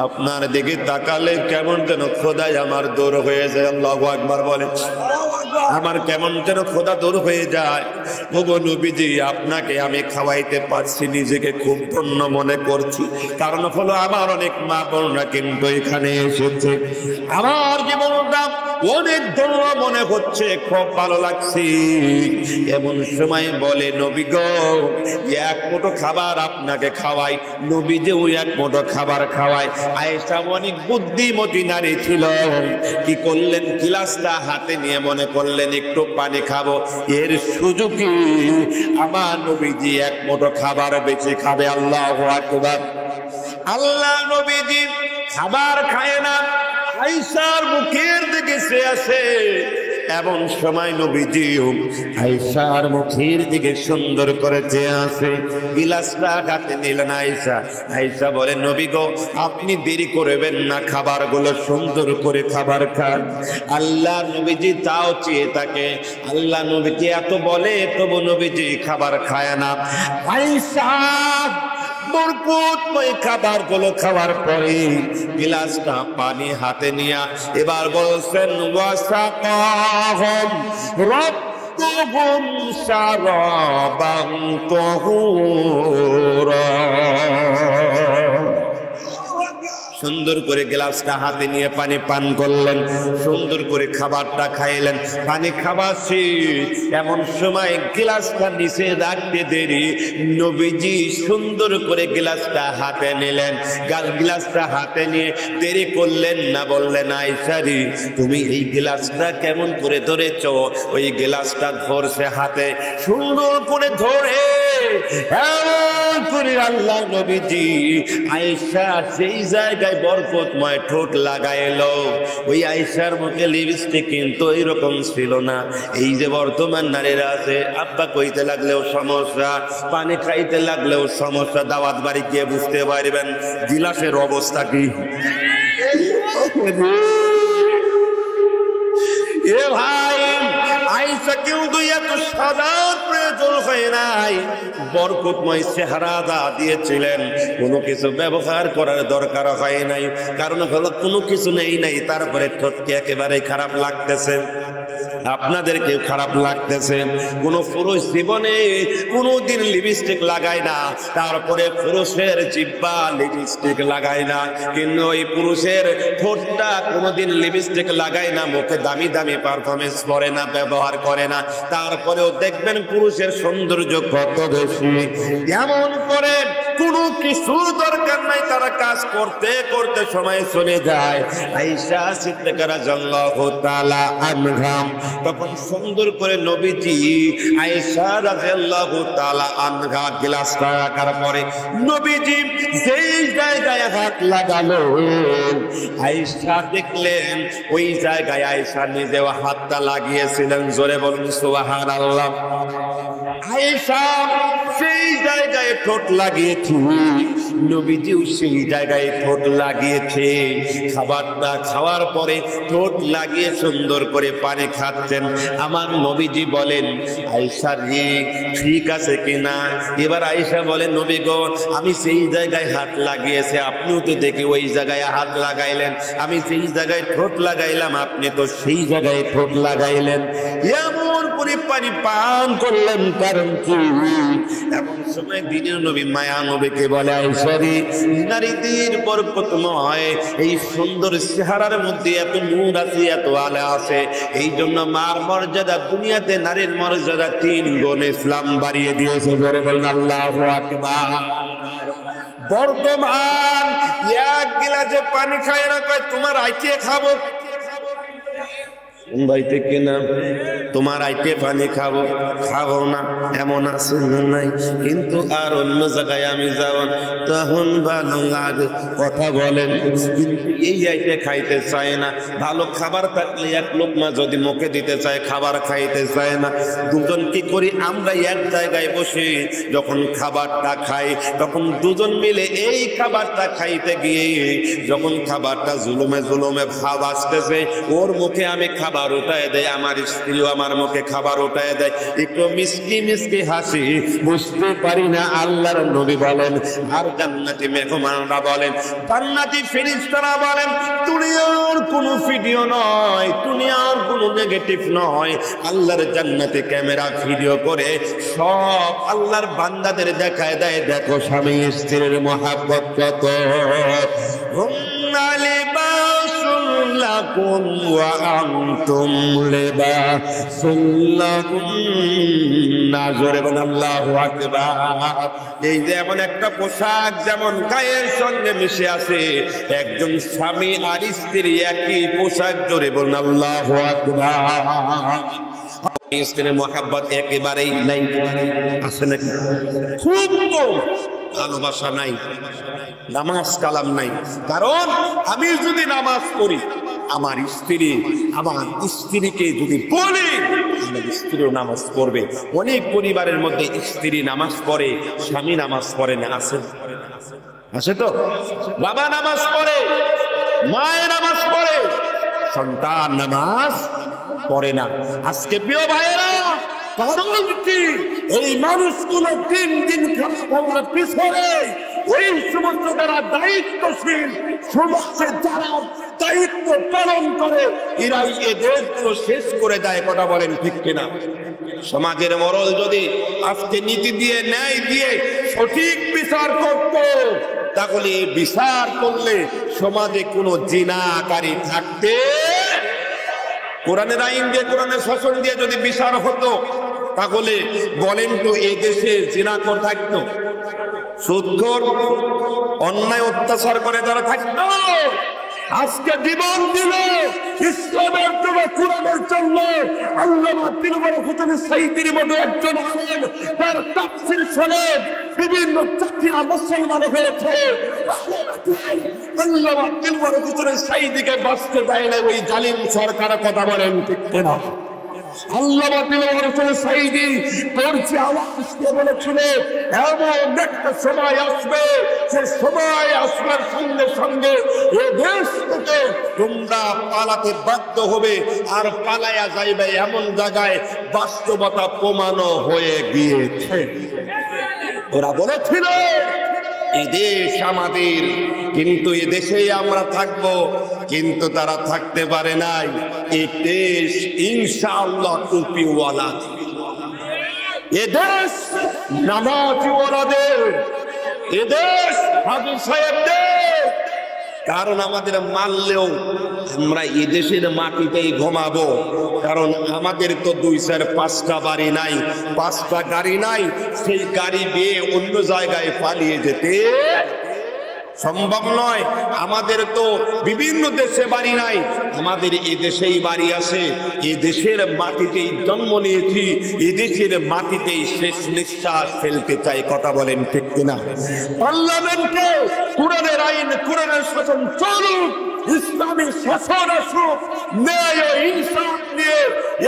আপনার দিকে তাকালে কেমন যেন খোদাই আমার দূর হয়ে যায়। আল্লাহু আকবার বলে। আমার কেমন যেন ক্ষুধা দূর হয়ে যায়। ওগো নবীজি, আপনাকে আমি খাওয়াইতে পারছি, নিজেকে খুব ধন্য মনে করছি। কারণ হলো আমার অনেক মা বোনরা কিন্তু এখানে এসেছে, আমার জীবনটা অনেক ধন্য মনে হচ্ছে, খুব ভালো লাগছে। এমন সময় বলে, নবী গো, এক মুঠো খাবার আপনাকে খাওয়াই। নবীজি ওই এক মুঠো খাবার খাওয়ায়। আয়েশা অনেক বুদ্ধিমতী নারী ছিল, কি করলেন, গ্লাসটা হাতে নিয়ে মনে করলেন একটু পানি খাবো, এর সুযোগে আমার নবীজি এক মুঠো খাবার বেশি খাবে। আল্লাহু আকবার। আল্লাহ নবীজি খাবার খায় না, আয়েশার মুখের দিকে সে আসে। এমন সময় নবীজি আয়েশার মুখের দিকে সুন্দর করে চেয়ে আসে, গিলাসটা হাতে নিলেন আয়েশা। আয়েশা বলে, নবী গো, আপনি দেরি করবেন না, খাবারগুলো সুন্দর করে খাবার খান। আল্লাহ নবীজি তাও চেয়ে থাকে। আল্লাহ নবীজি এত বলে, তবু নবীজি খাবার খায় না। আয়েশা বরকতময় খাবারগুলো খাওয়ার পরে গিলাসটা পানি হাতে নিয়ে এবার বলছেন, ওয়াসাকাহুম রাব্বুহুম শারাবান তাহুরা। সুন্দর করে গ্লাসটা হাতে নিয়ে পানি পান করলেন, সুন্দর করে খাবারটা খাইলেন। পানি খাবার শেষ, এমন সময় গ্লাসটা নিচে রাখতে দেরি, নবীজি সুন্দর করে গ্লাসটা হাতে নিলেন। গ্লাসটা হাতে নিয়ে দেরি করলেন না, বললেন, আয়েশা রে, তুমি এই গ্লাসটা কেমন করে ধরেছো? ওই গ্লাসটা ধরছে হাতে, সুন্দর করে ধরে এমন করে আল্লাহ নবীজি আয়েশা সেই জায়গায় বরকতময় ঠোঁট লাগাইলো। ওই আয়েশার মুখে লিপস্টিক কিন্তু এইরকম ছিল না। এই যে বর্তমান নারীরা আছে, আব্বা কইতে লাগলেও সমস্যা, পানি খাইতে লাগলেও সমস্যা, দাওয়াত বাড়ি গিয়ে বুঝতে পারবেন গিলাসের অবস্থা কি। এ ভাই, আয়েশা কিন্তু এত সাদার প্রয়োজন হয় নাই, বরকতময় চেহারা দিয়েছিলেন, কোনো কিছু ব্যবহার করার দরকার হয় নাই। কারণ হলো কোনো কিছু নেই নাই, তারপরে ঠোঁটকে একেবারে খারাপ লাগতেছে, আপনাদেরকে খারাপ লাগতেছে। কোন পুরুষ জীবনে কোনদিন লিপস্টিক লাগায় না, তারপরে পুরুষের জিহ্বা লিপস্টিক লাগায় না, কিন্তু ওই পুরুষের ঠোঁটটা কোনদিন লিপস্টিক লাগায় না, মুখে দামি দামি পারফরমেন্স করে না, ব্যবহার করে না, তারপরেও দেখবেন পুরুষের সৌন্দর্য কত বেশি। এমন করে কোনো কিছু দরকার নাই, তারা কাজ করতে করতে সময় চলে যায়। আয়েশা সিদ্দিকা রাদিয়াল্লাহু তাআলা আনহা তখন সুন্দর করে নবীজি আয়েশা রাদিয়াল্লাহু তাআলা আনহা গ্লাসটা রাখার পরে নবীজি যেই জায়গায় হাত লাগালো, আয়েশা দেখলেন ওই জায়গায় আয়েশা নিজেও হাতটা লাগিয়েছিলেন। জোরে বলুন সুবহানাল্লাহ। আয়েশা সেই জায়গায় ঠোঁট লাগিয়েছে, নবীজিও সেই জায়গায় ঠোঁট লাগিয়েছে। খাবারটা খাওয়ার পরে ঠোঁট লাগিয়ে সুন্দর করে পানি খাচ্ছেন। আমার নবীজি বলেন, আয়েশা রে, ঠিক আছে কিনা? এবার আয়েশা বলেন, নবী গো, আমি সেই জায়গায় হাত লাগিয়েছে, আপনিও তো দেখি ওই জায়গায় হাত লাগাইলেন, আমি সেই জায়গায় ঠোঁট লাগাইলাম, আপনি তো সেই জায়গায় ঠোঁট লাগাইলেন। এমন করে পানি পান করলেন, কারণ কি? এমন সময় দিনের নবী মায়া নবীকে বলে, আয়েশা রে, নারীদের বরকতময় এই সুন্দর চেহারার মধ্যে এত নূর আছে, এত আলো আছে, এই জন্য মার মর্যাদা দুনিয়াতে নারীর মর্যাদা 3 গুণ ইসলাম বাড়িয়ে দিয়েছে। জোরে বলেন আল্লাহু আকবার। বর্তমান এক গিলাসে পানি খায় না, কয় তোমার আইতে খাবো, ভাইতে কিনা তোমার আইতে পানি খাবো, খাবো না, এমন আছে নাই। কিন্তু আর অন্য জায়গায় আমি যাব, তখন ভালো লাগে কথা বলেন, কিন্তু এই আইতে খাইতে চায় না। ভালো খাবার থাকলে এক লোকমা যদি মুখে দিতে চায়, খাবার খাইতে চায় না। দুজন কি করি আমরা, এক জায়গায় বসে যখন খাবারটা খাই, তখন দুজন মিলে এই খাবারটা খাইতে গিয়ে যখন খাবারটা জুলুমে জুলুমে ভাব আসতেছে, ওর মুখে আমি খাবার খাবার উঠায় দেয়, আমার স্ত্রীও আমার মুখে খাবার উঠায় দেয়, একটু মিষ্টি মিষ্টি হাসি, বুঝতে পারি না। আল্লাহর নবী বলেন, আর জান্নাতি মেহমানরা বলেন, জান্নাতি ফেরেশতারা বলেন, দুনিয়ার কোনো ভিডিও নয়, দুনিয়ার কোনো নেগেটিভ নয়, আল্লাহর জান্নাতে ক্যামেরা ভিডিও করে সব আল্লাহর বান্দাদের দেখায় দেয়, দেখো স্বামী স্ত্রীর মহাব্বত কত। হুন্না লিবাসুল লাকুম ওয়া আনতুম লিবাসুল লাহুম। জোরে বলেন আল্লাহু আকবার। এই যে এমন একটা পোশাক যেমন গায়ের সঙ্গে মিশে আছে, একজন স্বামী আর স্ত্রী একই পোশাক, জোরে বলেন আল্লাহু আকবার। স্ত্রীর মহাব্বত একেবারেই নাই, আছে নাকি? খুব কম, ভালোবাসা নাই, নামাজ কালাম নাই। কারণ আমি যদি নামাজ পড়ি, আমার স্ত্রীকে যদি বলি, আমার স্ত্রীও নামাজ পড়বে। অনেক পরিবারের মধ্যে স্ত্রী নামাজ পড়ে, স্বামী নামাজ পড়ে না, আছে তো? বাবা নামাজ পড়ে, মায়ের নামাজ পড়ে, সন্তান নামাজ পড়ে না। আজকে প্রিয় ভাইয়েরা, কারণ কি? এই মানুষগুলো দিন দিন খারাপ পিছনে, ওই সমস্ত যারা দায়িত্বশীল, সমাজে যারা দায়িত্ব পালন করে, এরাই এ দেশগুলো শেষ করে দেয়। কথা বলেন ঠিক কিনা? সমাজের মরল যদি আজকে নীতি দিয়ে, ন্যায় দিয়ে সঠিক বিচার করত, তাহলে বিচার করলে সমাজে কোনো জিনাকারী থাকতে, কোরআনের আইন দিয়ে, কোরআনের শাসন দিয়ে যদি বিচার হতো, তাহলে বলেন তো এই দেশে জিনাখোর থাকতো? সুদখোর, অন্যায় অত্যাচার করে যারা থাকতো? আজকে জীবন দিল ইসলামের জন্য, কোরআনের জন্য। আল্লামা দিলবর হোসেন সাঈদীর মতো একজন আলেম, তার তাফসীর শুনে বিভিন্ন জাতিরা মুসলমান হয়েছে। আল্লামা দিলবর হোসেন সাঈদীকে বাঁচতে দেয় না ওই জালিম সরকার। কথা বলেন ঠিক কিনা? আল্লামা দিলবর হোসেন সাঈদী পরিচয় আওয়াজ দিয়ে বলেছিল, এমন একটা সময় আসবে, সে সময় আসবার সঙ্গে সঙ্গে এ দেশ থেকে তোমরা পালাতে বাধ্য হবে, আর পালায়া যাইবে এমন জায়গায় বাস্তবতা প্রমাণ হয়ে গিয়েছে। ওরা বলেছিল এদেশ আমাদের, কিন্তু এদেশেই আমরা থাকবো, কিন্তু তারা থাকতে পারে নাই। এই দেশ ইনশাআল্লাহ টুপিওয়ালা, এদেশ নামাজিওয়ালাদের, এদেশ হাজী সাহেবদের। কারণ আমাদের মানলেও আমরা এদেশের মাটিতেই ঘুমাবো, কারণ আমাদের তো 2-4-5টা বাড়ি নাই, 5টা গাড়ি নাই। সেই গাড়ি দিয়ে অন্য জায়গায় পালিয়ে যেতে সম্ভব নয়। আমাদের তো বিভিন্ন দেশে বাড়ি নাই, আমাদের এই দেশেই বাড়ি আছে। এই দেশের মাটিতেই জন্ম নিয়েছি, এই দেশের মাটিতেই শেষ নিঃশ্বাস ফেলতে চাই। কথা বলেন ঠিক কিনা? পার্লামেন্টে কোরআনের আইন, কোরআনের শাসন চলুক, ইসলামী শাসন আসুক, ন্যায় ও ইনসাফ নিয়ে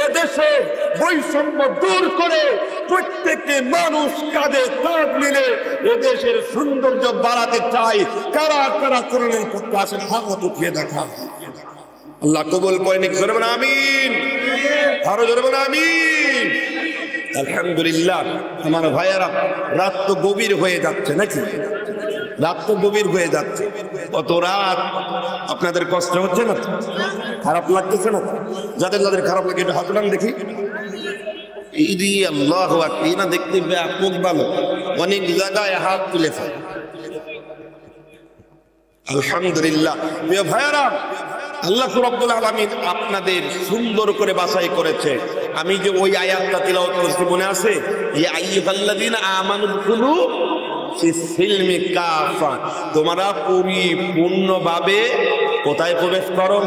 এদেশে বৈষম্য দূর করে প্রত্যেকটি মানুষ কাঁধে কাঁধ মিলে এদেশের সৌন্দর্য বাড়াতে চাই। কারা কারা কোরআনের পক্ষে আছেন হাত উঠিয়ে দেখা। আল্লাহ কবুল করেন। জোরে বলেন আমিন, আরো জোরে বলেন আমিন। আলহামদুলিল্লাহ। আমার ভাইয়েরা, রাত তো গভীর হয়ে যাচ্ছে নাকি? রাত তো গভীর হয়ে যাচ্ছে। কত রাত, আপনাদের কষ্ট হচ্ছে না? খারাপ লাগতেছে না? যাদের যাদের খারাপ লাগে একটু হাত উঠান দেখি। আল্লাহু আকবার, না দেখতে ব্যাপক ভালো, অনেক জায়গায় হাত তুলেছে। আলহামদুলিল্লাহ। প্রিয় ভাইয়েরা, আল্লাহ রাব্বুল আলামিন আপনাদের সুন্দর করে বাছাই করেছে। আমি যে ওই আয়াতটা তিলাওয়াত করছি মনে আছে? ইয়া আইয়ুহাল্লাযীনা আমানু দুখুলু ফিস-সিলমি কাফা, তোমরা পরিপূর্ণভাবে কোথায় প্রবেশ করো?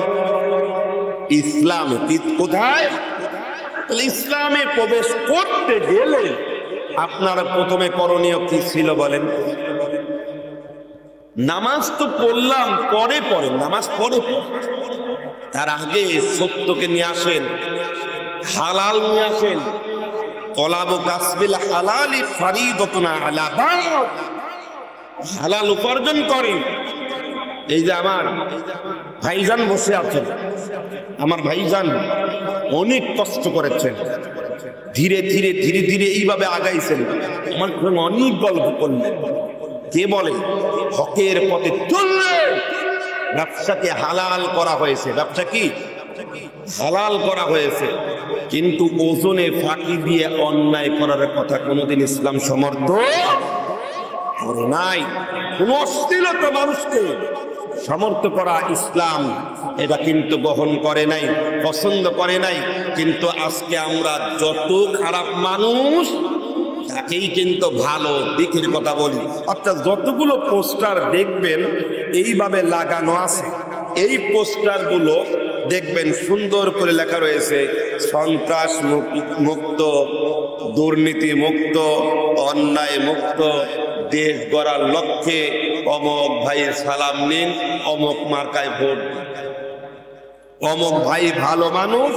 ইসলামে। কোথায়? ইসলামে প্রবেশ করতে গেলে আপনার প্রথমে করণীয় কি ছিল বলেন? নামাজ তো পড়লাম, পরে পড়েন, নামাজ পরে, তার আগে সত্যকে নিয়ে আসেন, হালাল নিয়ে আসেন। তলাবু কাসবিল হালালি ফারিদাতুন আলা বাদ, হালাল উপার্জন করেন। এই যে আমার ভাইজান বসে আছেন, আমার ভাইজান অনেক কষ্ট করেছেন, ধীরে ধীরে ধীরে ধীরে এইভাবে আগাইছেন, আমার অনেক গল্প করলেন। কে বলে হকের পথে চললে ব্যবসাকে হালাল করা হয়েছে, ব্যবসা কি হালাল করা হয়েছে, কিন্তু ওজনে ফাঁকি দিয়ে অন্যায় করার কথা কোনোদিন ইসলাম সমর্থন করে নাই। কোন অশ্লীলতা মানুষকে সমর্থ করা ইসলাম এটা কিন্তু গ্রহণ করে নাই, পছন্দ করে নাই। কিন্তু আজকে আমরা যত খারাপ মানুষ তাকেই কিন্তু ভালো দিকের কথা বলি। অর্থাৎ যতগুলো পোস্টার দেখবেন এইভাবে লাগানো আছে, এই পোস্টার গুলো দেখবেন সুন্দর করে লেখা রয়েছে সন্ত্রাস মুক্ত, দুর্নীতি মুক্ত, অন্যায় মুক্ত দেশ গড়ার লক্ষ্যে অমক ভাইয়ের সালাম নিন, অমক মার্কায় ভোট, অমক ভাই ভালো মানুষ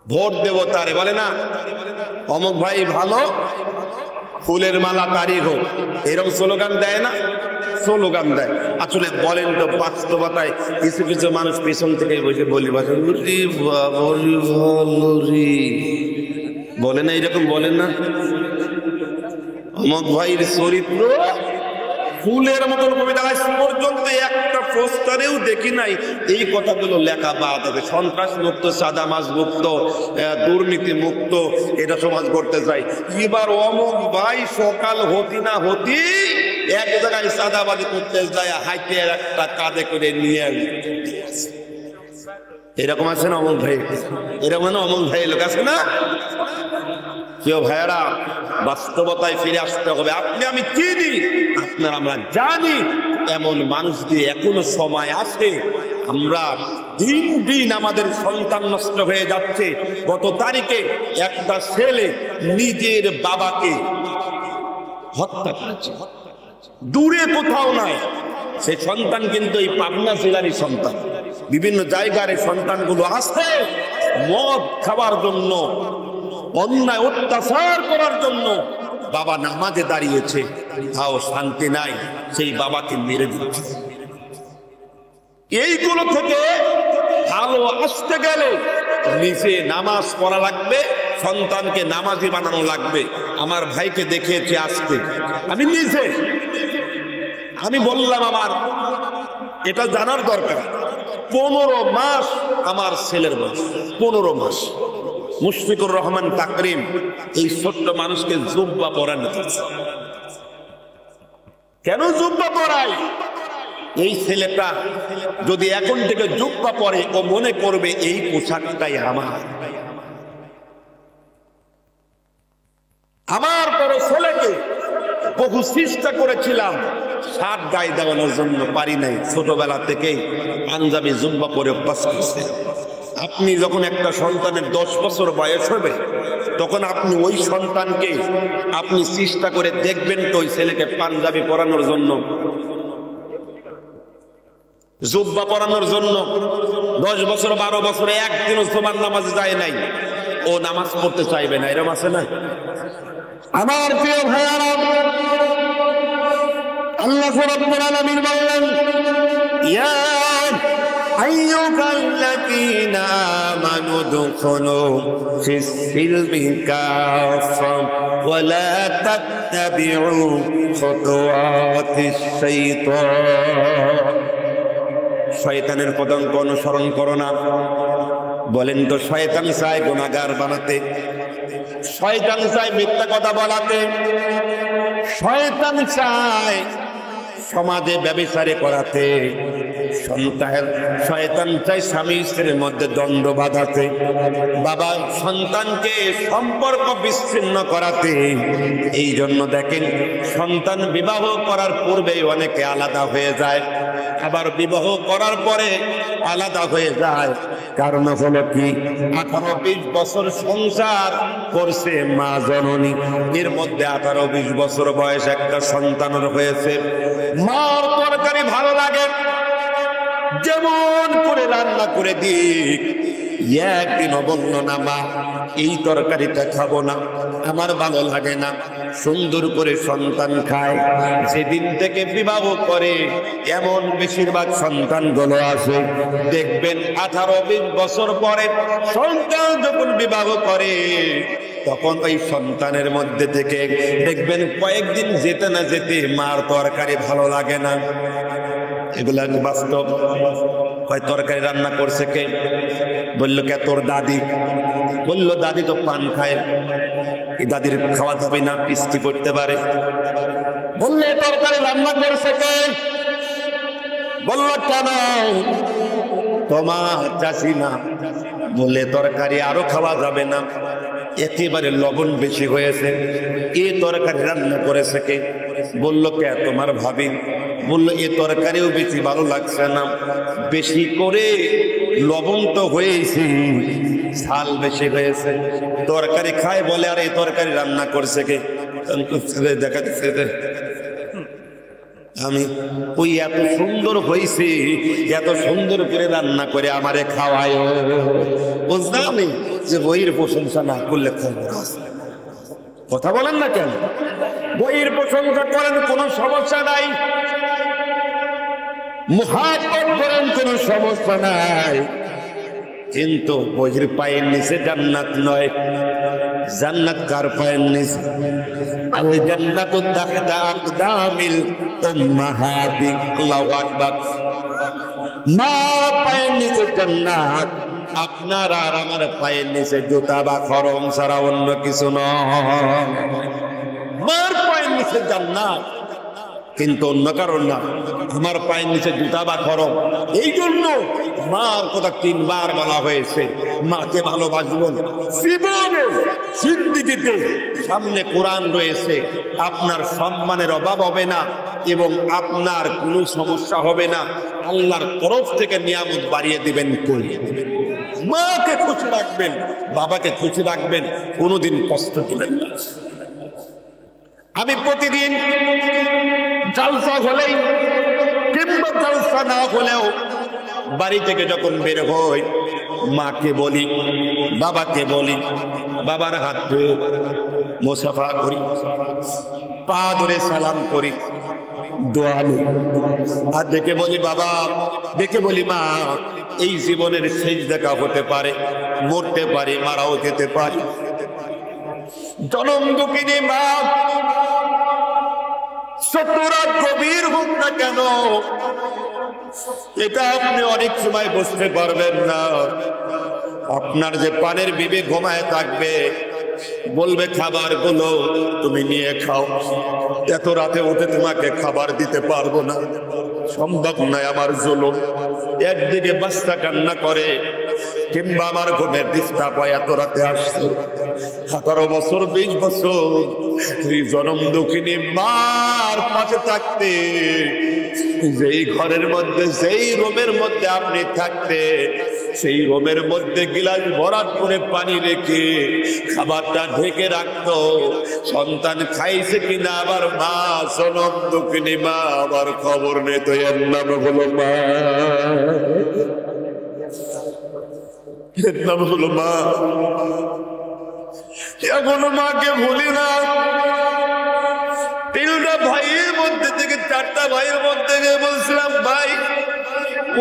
ভোট দেব তারে, বলে না অমক ভাই ভালো ফুলের মালা তারই হোক, এরকম স্লোগান দেয় না? স্লোগান দেয়। আসলে বলেন তো বাস্তবতায় কিছু কিছু মানুষ পেছন থেকে বসে বলি বলে না, এরকম বলেন না? অমক ভাইয়ের চরিত্র ফুলের মতন কবিতা আজ পর্যন্ত একটা পোস্টারেও দেখি নাই এই কথাগুলো লেখা বাদ আছে। সন্ত্রাস মুক্ত, সাদামাজ মুক্ত, দুর্নীতি মুক্ত এটা সমাজ করতে চাই। এবার অমক ভাই সকাল হতি না হতি এক জায়গায় সাদাবাজি করতে যায়, হাইতে একটা কাঁধে করে নিয়ে এরকম আছে না অমক ভাই? এরকম না অমক ভাই লোক আছে না? কেউ ভাইয়ারা বাস্তবতায় ফিরে আসতে হবে। আপনি আমি চিনি, আপনার আমরা জানি এমন মানুষ দিয়ে এখনো সময় আছে। আমরা দিন দিন আমাদের সন্তান নষ্ট হয়ে যাচ্ছে। গত তারিখে একটা ছেলে নিজের বাবাকে হত্যা করেছে, দূরে কোথাও নাই। সে সন্তান কিন্তু এই পাবনা জেলারই সন্তান। বিভিন্ন জায়গার সন্তানগুলো আসছে মদ খাওয়ার জন্য, অন্যায় অত্যাচার করার জন্য। বাবা নামাজে দাঁড়িয়েছে, তাও শান্তি নাই, সেই বাবাকে মেরে দিচ্ছে। এইগুলো থেকে ভালো আসতে গেলে নিজে নামাজ পড়া লাগবে, সন্তানকে নামাজি বানানো লাগবে। আমার ভাইকে দেখিয়েছে আজকে, আমি নিজে আমি বললাম আমার এটা জানার দরকার। 15 মাস আমার ছেলের বয়স, 15 মাস। মুশফিকুর রহমান তাকরিম এই ছোট্ট মানুষকে জুব্বা পরানো। কেন জুব্বা পরাই? এই ছেলেটা যদি এখন থেকে জুব্বা পরে ও মনে করবে এই পোশাকটাই আমার বড় ছেলেকে বহু চেষ্টা করেছিলাম শার্ট গায়ে দেওয়ানোর জন্য, পারি নাই। ছোটবেলা থেকেই পাঞ্জাবি জুব্বা পরে অভ্যাস করছে। আপনি যখন একটা সন্তানের 10 বছর বয়স হবে তখন আপনি ওই সন্তানকে আপনি চেষ্টা করে দেখবেন তো ওই ছেলেকে পাঞ্জাবি পরানোর জন্য, জুব্বা পরানোর জন্য। 10 বছর 12 বছরে একদিনও জুমার নামাজ যায় নাই, ও নামাজ পড়তে চাইবে না, এরকম আছে না? আমার প্রিয় ভাইয়ারা, আল্লাহ রাব্বুল আলামিন বললেন, ইয়া আইয়ুহাল্লাযীনা আমানু দুখুলু ফিস-সিলমি কাফা ওয়া লা তাত্তাবিউ খুতুওয়াতিশ শাইতান। শয়তানের পদাঙ্ক অনুসরণ করো না। বলেন তো, শয়তান চায় গুনাহগার বানাতে, শয়তান চায় মিথ্যা কথা বলাতে, শয়তান চায় সমাজে ব্যভিচারে করাতে, শয়তান চায় স্বামী স্ত্রীর মধ্যে দ্বন্দ্ব বাঁধাতে, বাবা সন্তানকে সম্পর্ক বিচ্ছিন্ন করাতে। এই জন্য দেখেন সন্তান বিবাহ করার পূর্বেই অনেকে আলাদা হয়ে যায়, আবার বিবাহ করার পরে আলাদা হয়ে যায়। কারণ হলো কি, 18-20 বছর সংসার করছে মা জননী, এর মধ্যে 18-20 বছর বয়স একটা সন্তানের হয়েছে। মার তরকারি ভালো লাগে, যেমন করে রান্না করে দিক, একদিনও বলল না মা এই তরকারিটা খাবো না, আমার ভালো লাগে না। সুন্দর করে সন্তান খায়। যেদিন থেকে বিবাহ করে এমন বেশিরভাগ সন্তানগুলো আছে দেখবেন 18-20 বছর পরে সন্তান যখন বিবাহ করে তখন ওই সন্তানের মধ্যে থেকে দেখবেন কয়েকদিন যেতে না যেতে মার তরকারি ভালো লাগে না। এগুলা বাস্তব। কয় তরকারি রান্না করছে কে? বললো কে? তোর দাদি। বললো দাদি তো পান খায়, এই দাদির খাওয়া যাবে না, পিস্তি করতে পারে। বললে তরকারি রান্না করছে কে? বললো কেন? তোমার চাষি না। বললে তরকারি আরো খাওয়া যাবে না, একেবারে লবণ বেশি হয়েছে। এ তরকারি রান্না করেছে কে? বললো কে? তোমার ভাবি। বললো এ তরকারিও বেশি ভালো লাগছে না, বেশি করে লবণ তো হয়েছে, ঝাল বেশি হয়েছে। তরকারি খায় বলে আর এই তরকারি রান্না করছে কে? দেখা যাচ্ছে আমি ওই এত সুন্দর হয়েছে, এত সুন্দর করে রান্না করে আমারে খাওয়ায়। বুঝলাম যে বইয়ের প্রশংসা না করলে কথা বলেন না কেন? বইয়ের প্রশংসা করেন, কোনো সমস্যা নাই, মুহাব্বত করেন, কোনো সমস্যা নাই, কিন্তু বইয়ের পায়ের নিচে জান্নাত নয়। জান্নাত কার পায়ের নিচে? আল জান্নাতু তাহতা আকদামিল উম্মাহাতি। আল্লাহু আকবার। মা পায়ের নিচে জান্নাত, আপনার আর আমার পায়ের নিচে জুতা বা খরম ছাড়া অন্য কিছু নয়। মার পায়ের নিচে জান্নাত, কিন্তু অন্য কারণ না। আমার পায়ের নিচে জুতা বা খরম, এই জন্য মার কথা 3 বার বলা হয়েছে। মাকে ভালোবাসবো জীবনে জিন্দেগিতে। সামনে কোরআন রয়েছে, আপনার সম্মানের অভাব হবে না এবং আপনার কোনো সমস্যা হবে না। আল্লাহর তরফ থেকে নিয়ামত বাড়িয়ে দিবেন। মাকে খুশি রাখবেন, বাবাকে খুশি রাখবেন, কোনোদিন কষ্ট দিবেন না। আমি প্রতিদিন জালসা হলেই কিংবা জালসা না হলেও বাড়ি থেকে যখন বের হই মাকে বলি, বাবাকে বলি, বাবার হাত ধুয়ে মুসাফা করি, পা ধরে সালাম করি, দোয়া নিই। আর দেখে বলি বাবা, দেখে বলি মা, এই জীবনের শেষ দেখা হতে পারে, মরতে পারি, মারাও যেতে পারি। জনম দুঃখিনী মা, শত্রুরা গভীর হোক না কেন, এটা আপনি অনেক সময় বুঝতে পারবেন না। আপনার যে পানের বিবে ঘুমায় থাকবে, বলবে খাবার গুলো তুমি নিয়ে খাও, এত রাতে উঠে তোমাকে খাবার দিতে পারবো না, সম্ভব নয়। আমার জুলুম। একদিকে বাচ্চা কান্না করে, কিংবা আমার ঘুমের ডিস্টার্ব হয়, এত রাতে আসছে। 18 বছর 20 বছর এই জনম দুঃখিনী মার পাশে থাকতে, যেই ঘরের মধ্যে, যেই রুমের মধ্যে আপনি থাকতে, সেই রুমের মধ্যে গিলাস ভরাট করে পানি রেখে খাবারটা ঢেকে রাখতো। সন্তান খাইছে কিনা আবার মা, জনম দুঃখিনী মা আবার খবর নেই। তো এর নাম হলো মা, এর নাম হলো মা। এখনো মাকে ভুলি না। 3টা ভাইয়ের মধ্যে থেকে 4টা ভাইয়ের মধ্যে বলছিলাম, ভাই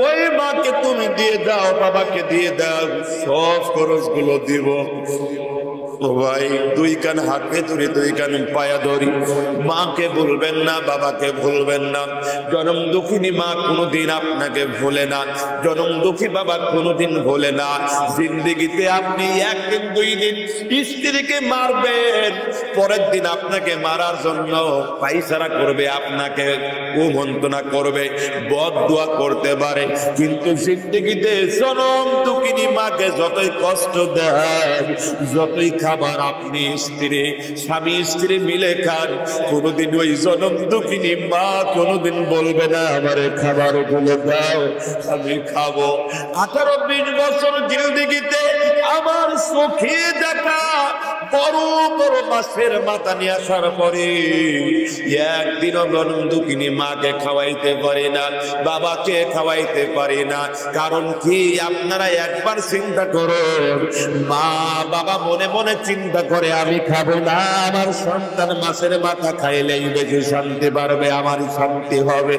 ওই মাকে তুমি দিয়ে দাও, বাবাকে দিয়ে দাও, সব খরচ গুলো দিব। ও ভাই, 2 কান হাতে ধরে 2 কান পায়া ধরি, মাকে ভুলবেন না, বাবাকে ভুলবেন না। জনম দুঃখিনী মা কোনোদিন আপনাকে ভুলে না, জনম দুঃখী বাবা কোনোদিন ভুলে না। জিন্দেগিতে আপনি 1 দিন 2 দিন স্ত্রীকে মারবেন, পরের দিন আপনাকে মারার জন্য পায়চারা করবে, আপনাকে কুমন্ত্রণা করবে, বদদুয়া করতে পারে। কিন্তু জিন্দেগিতে জনম দুঃখিনী মাকে যতই কষ্ট দেয়, যতই খাবার আপনি স্ত্রী, স্বামী স্ত্রী মিলে খান, কোনোদিন ওই জনম দুঃখিনী মা কোনোদিন বলবে না আমারে খাবার গুলো দাও, আমি খাবো। 18-20 বছর জিন্দেগিতে আমার চোখে দেখা বড় বড় মাছের মাথা নিয়ে আসার পরে একদিনও দুঃখিনী মাকে খাওয়াইতে পারে না, বাবাকে খাওয়াইতে পারে না। কারণ কি? আপনারা একবার চিন্তা করুন, মা বাবা মনে মনে চিন্তা করে আমি খাবো না, আমার সন্তান মাছের মাথা খাইলেই বেশি শান্তি বাড়বে, আমার শান্তি হবে।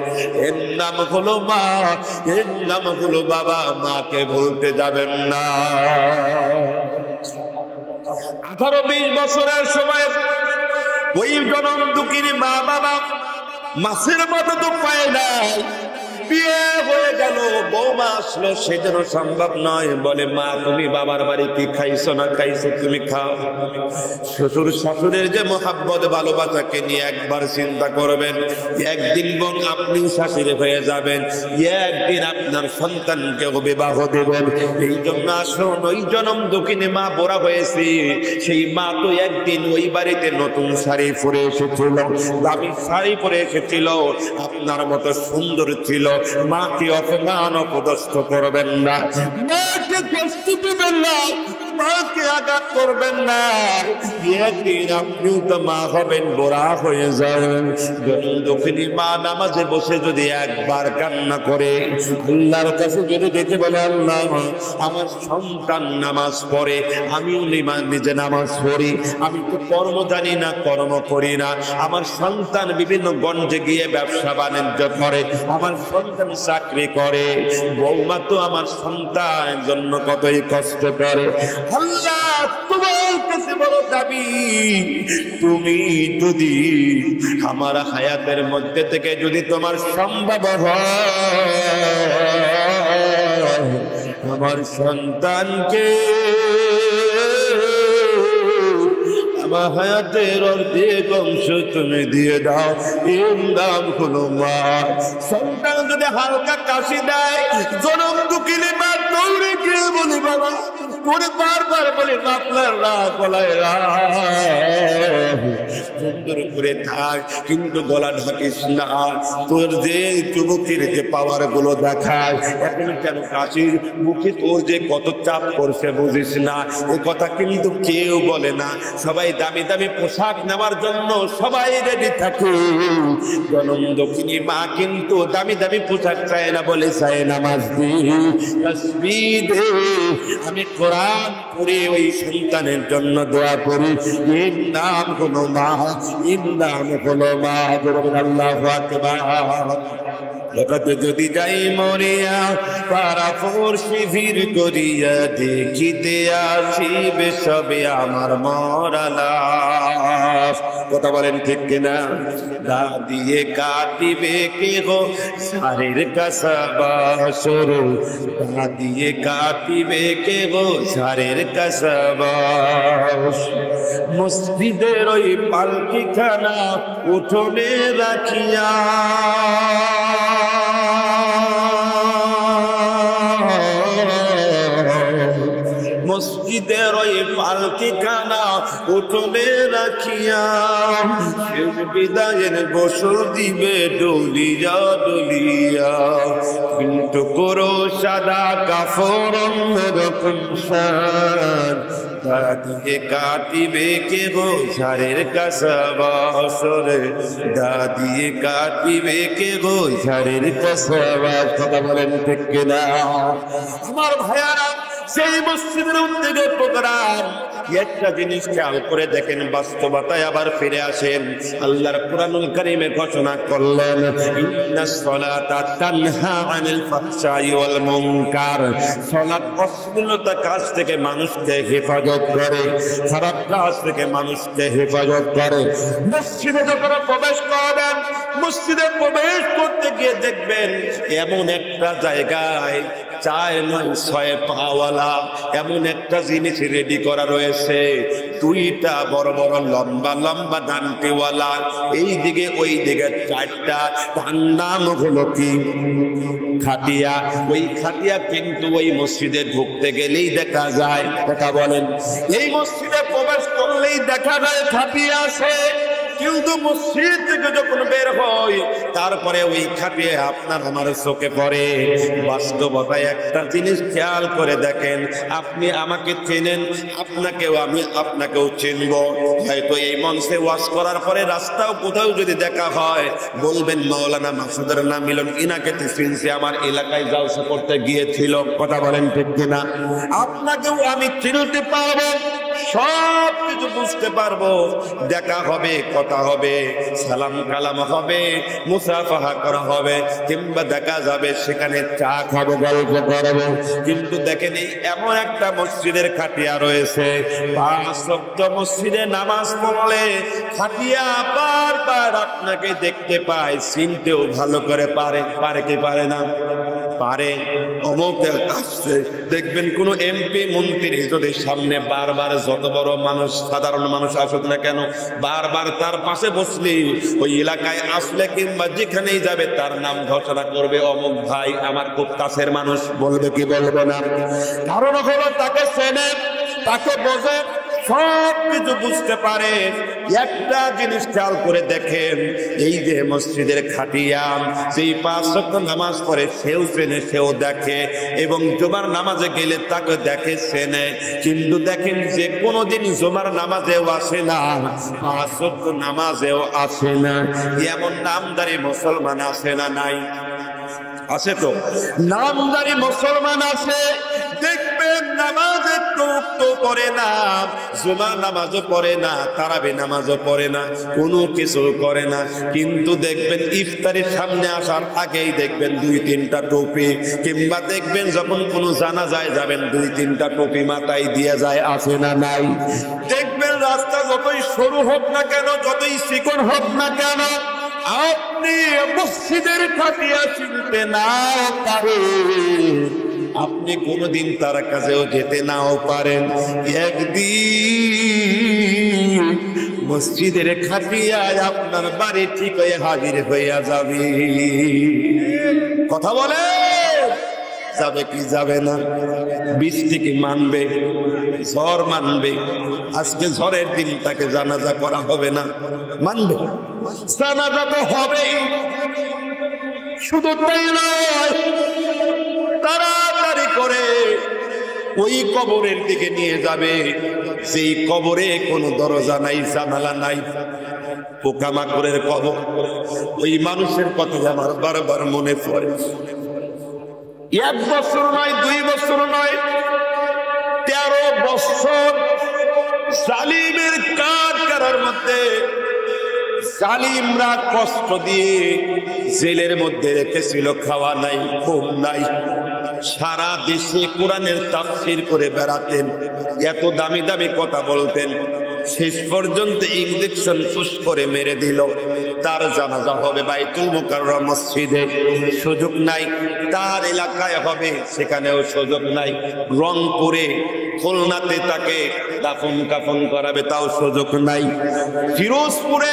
এর নাম হলো মা, এর নাম হলো বাবা। মাকে ভুলতে যাবেন না। 18-20 বছরের সময় ওই জনম দুঃখিনী মা বাবা মাছের মাথা তো পায় নাই, বিয়ে হয়ে গেল, বৌমা আসলো, সেজন্য সম্ভব নয়। বলে মা তুমি বাবার বাড়ি কি খাইছো না খাইছো তুমি খাও। শ্বশুর শাশুড়ের যে মোহাব্বত ভালোবাসাকে নিয়ে একবার চিন্তা করবেন। একদিন বোন আপনি শাশুড়ি হয়ে যাবেন, একদিন আপনার সন্তানকে বিবাহ দেবেন। এই জন্য আসুন, ওই জনম দুঃখিনী মা বড় হয়েছে, সেই মা তো একদিন ওই বাড়িতে নতুন শাড়ি পরে এসেছিল, দামি শাড়ি পরে এসেছিল, আপনার মতো সুন্দর ছিল। মাকে অপমান অপদস্থ করবেন না, মাকে কষ্ট দেবেন না, মাকে আঘাত করবেন না। একদিন আপনিও তো মা হবেন, বোরা হয়ে যাবেন। দক্ষিণী মা নামাজে বসে যদি একবার কান্না করে আল্লাহর কাছে যদি দেখে বলে আল্লাহ আমার সন্তান নামাজ পড়ে, আমিও নিজে নামাজ পড়ি, আমি তো কর্ম জানি না, কর্ম করি না, আমার সন্তান বিভিন্ন গঞ্জে গিয়ে ব্যবসা বাণিজ্য করে, আমার সন্তান চাকরি করে, বৌমা তো আমার সন্তানের জন্য কতই কষ্ট করে। আল্লাহ তোমার কাছে বড় দাবি, তুমি যদি আমার হায়াতের মধ্যে থেকে যদি তোমার সম্ভব হয় আমার সন্তানকে আমার হায়াতের অর্ধেক অংশ তুমি দিয়ে দাও, এর নাম হলো মা। সন্তান যদি হালকা কাশি দেয়, জনম দুঃখিনী মা দৌড়ে গিয়ে বলে বাবা, করে বারবার বলে আপনার রাগ গলায় সুন্দর করে থাক, কিন্তু গলা ঢাকিস না। তোর যে যুবকের যে পাওয়ার গুলো দেখায়, এখন কেন কাশির মুখে তোর যে কত চাপ করছে বুঝিস না। এ কথা কিন্তু কেউ বলে না। সবাই দামি দামি পোশাক নেওয়ার জন্য সবাই রেডি থাকে, জনম দক্ষিণী মা কিন্তু দামি দামি পোশাক চায় না, বলে চায় নামাজ তাসবিহ দে, আমি কোরআন পড়ে ওই সন্তানের জন্য দোয়া করি, এর নাম হলো মা, এর নাম হলো মা। আল্লাহু আকবার। লোকত যদি যাই মরিয়া পারাফোর শিবির করিয়া, দেখিতে আসিবে সবে আমার মরালা। কথা বলেন ঠিক কিনা? দা দিয়ে কাটিবে কে গো সারের কাসাবা সরু, দা দিয়ে কাটিবে কে গো সারের কাসাবা। মসজিদের ওই পালকি খানা উঠোনে রাখিয়া, মসজিদের ওই পালকি খানা উঠোনে রাখিয়া, শেষ বিদায়ের গোসল দিবে ডলিয়া ডলিয়া, কিন্তু করো সাদা কাফর অন্যরকম শান, তা দিয়ে কাটিবে কে গো ঝাড়ের কাসাবা সরে, দা দিয়ে কাটিবে কে গো ঝাড়ের কাসাবা। কথা বলেন ঠিক কিনা? আমার ভাইয়ারা, সেই মসজিদের উদ্যোগে প্রোগ্রাম, একটা জিনিস খেয়াল করে দেখেন, বাস্তবতায় আবার ফিরে আসেন। আল্লাহর কোরআনুল কারীমে ঘোষণা করলেন, ইন্নাস সালাতা তানহা আনিল ফাহশাই ওয়াল মুনকার। সালাত অশ্লীলতা কাজ থেকে মানুষকে হেফাজত করে, খারাপ কাজ থেকে মানুষকে হেফাজত করে। মসজিদে যখন প্রবেশ করবেন, মসজিদে প্রবেশ করতে গিয়ে দেখবেন এমন একটা জায়গায় 4 নয় 6 পাওয়ালা এমন একটা জিনিস রেডি করা রয়েছে, 2টা বড় বড় লম্বা লম্বা ডান্টিওয়ালা, এই দিকে ওই দিকে 4টা। তার নাম হলো কি? খাটিয়া। ওই খাটিয়া কিন্তু ওই মসজিদে ঢুকতে গেলেই দেখা যায়। কথা বলেন, এই মসজিদে প্রবেশ করলেই দেখা যায় খাটিয়া আছে। কিন্তু মসজিদ থেকে যখন বের হয় তারপরে ওই খাটিয়ে আপনার আমার চোখে পড়ে। বাস্তবতায় একটা জিনিস খেয়াল করে দেখেন, আপনি আমাকে চেনেন, আপনাকেও চিনব। হয়তো এই মঞ্চে ওয়াজ করার পরে রাস্তাও কোথাও যদি দেখা হয় বলবেন মাওলানা মাসুদের নাম মিলন, ইনাকে চিনছি, আমার এলাকায় জালসা করতে গিয়েছিল। কথা বলেন ঠিক কিনা? আপনাকেও আমি চিনতে পারবো, সব কিছু বুঝতে পারবো। দেখা হবে, কথা হবে, সালাম কালাম হবে, মুসাফাহা করা হবে, কিংবা দেখা যাবে সেখানে চা খাবো, গল্প করবো। কিন্তু দেখেন এই এমন একটা মসজিদের খাটিয়া রয়েছে, 5 ওয়াক্ত মসজিদে নামাজ পড়লে খাটিয়া বারবার আপনাকে দেখতে পায়, চিনতেও ভালো করে পারে কি পারে না? পারে। অমুক আসছে, দেখবেন কোন এমপি মন্ত্রী যদি সামনে বারবার যত বড় মানুষ সাধারণ মানুষ আসুক না কেন, বারবার তার পাশে বসলি ওই এলাকায় আসলে কিংবা যেখানেই যাবে তার নাম ঘোষণা করবে, অমুক ভাই আমার খুব কাছের মানুষ। বলবে কি বলবে না? কারণ হলো তাকে চেনে, তাকে বোঝে, সব কিছু বুঝতে পারে। একটা জিনিস খেয়াল করে দেখেন, এই যে মসজিদের খাটিয়া সেই 5 ওয়াক্ত নামাজ পড়ে সেও চেনে, সেও দেখে, এবং জুমার নামাজে গেলে তাকে দেখে, চেনে। কিন্তু দেখেন যে কোনোদিন জুমার নামাজেও আসে না, 5 ওয়াক্ত নামাজেও আসে না, এমন নামদারি মুসলমান আছে না নাই? আছে তো, নামদারি মুসলমান আছে। দেখবেন নামাজে তো পড়ে না, জুমার নামাজও পড়ে না, তারাবি নামাজও পড়ে না, কোনো কিছু করে না, কিন্তু দেখবেন ইফতারের সামনে আসার আগেই দেখবেন 2-3টা টুপি, কিংবা দেখবেন যখন কোনো জানাজায় যাবেন 2-3টা টুপি মাথায় দিয়ে যায়। আছে না নাই? দেখবেন রাস্তা যতই সরু হোক না কেন, যতই চিকন হোক না কেন, আপনি মসজিদের খাটিয়া চিনতে নাও পারেন, আপনি কোনদিন তার কাছেও যেতে নাও পারেন, একদিন মসজিদের খাটিয়ায় আপনার বাড়ি ঠিক হয়ে হাজির হইয়া যাবে। কথা বলে যাবে কি যাবে না? বৃষ্টি কি মানবে? ঝড় মানবে? আজকে ঝড়ের দিন তাকে জানাজা করা হবে না, মানবে? জানাজা তো হবেই। শুধু তাই নয়, তাড়াতাড়ি করে ওই কবরের দিকে নিয়ে যাবে, সেই কবরে কোনো দরজা নাই, জানালা নাই, পোকামাকড়ের কবর। ওই মানুষের কথা আমার বারবার মনে পড়ে। 1 বছর নয়, 2 বছর নয়, 13 বছর জালিমের কারাগারের মধ্যে জালিমরা কষ্ট দিয়ে জেলের মধ্যে রেখেছিল, খাওয়া নাই, ঘুম নাই, সারা দেশে কোরআনের তাফসীর করে বেড়াতেন, এত দামি দামি কথা বলতেন, শেষ পর্যন্ত ইঞ্জেকশন পুশ করে মেরে দিল। তার জানাজা হবে বাইতুল মুকাররম মসজিদে, সুযোগ নাই। তার এলাকায় হবে, সেখানেও সুযোগ নাই। রংপুরে, খুলনাতে তাকে দাফন কাফন করাবে, তাও সুযোগ নাই। ফিরোজপুরে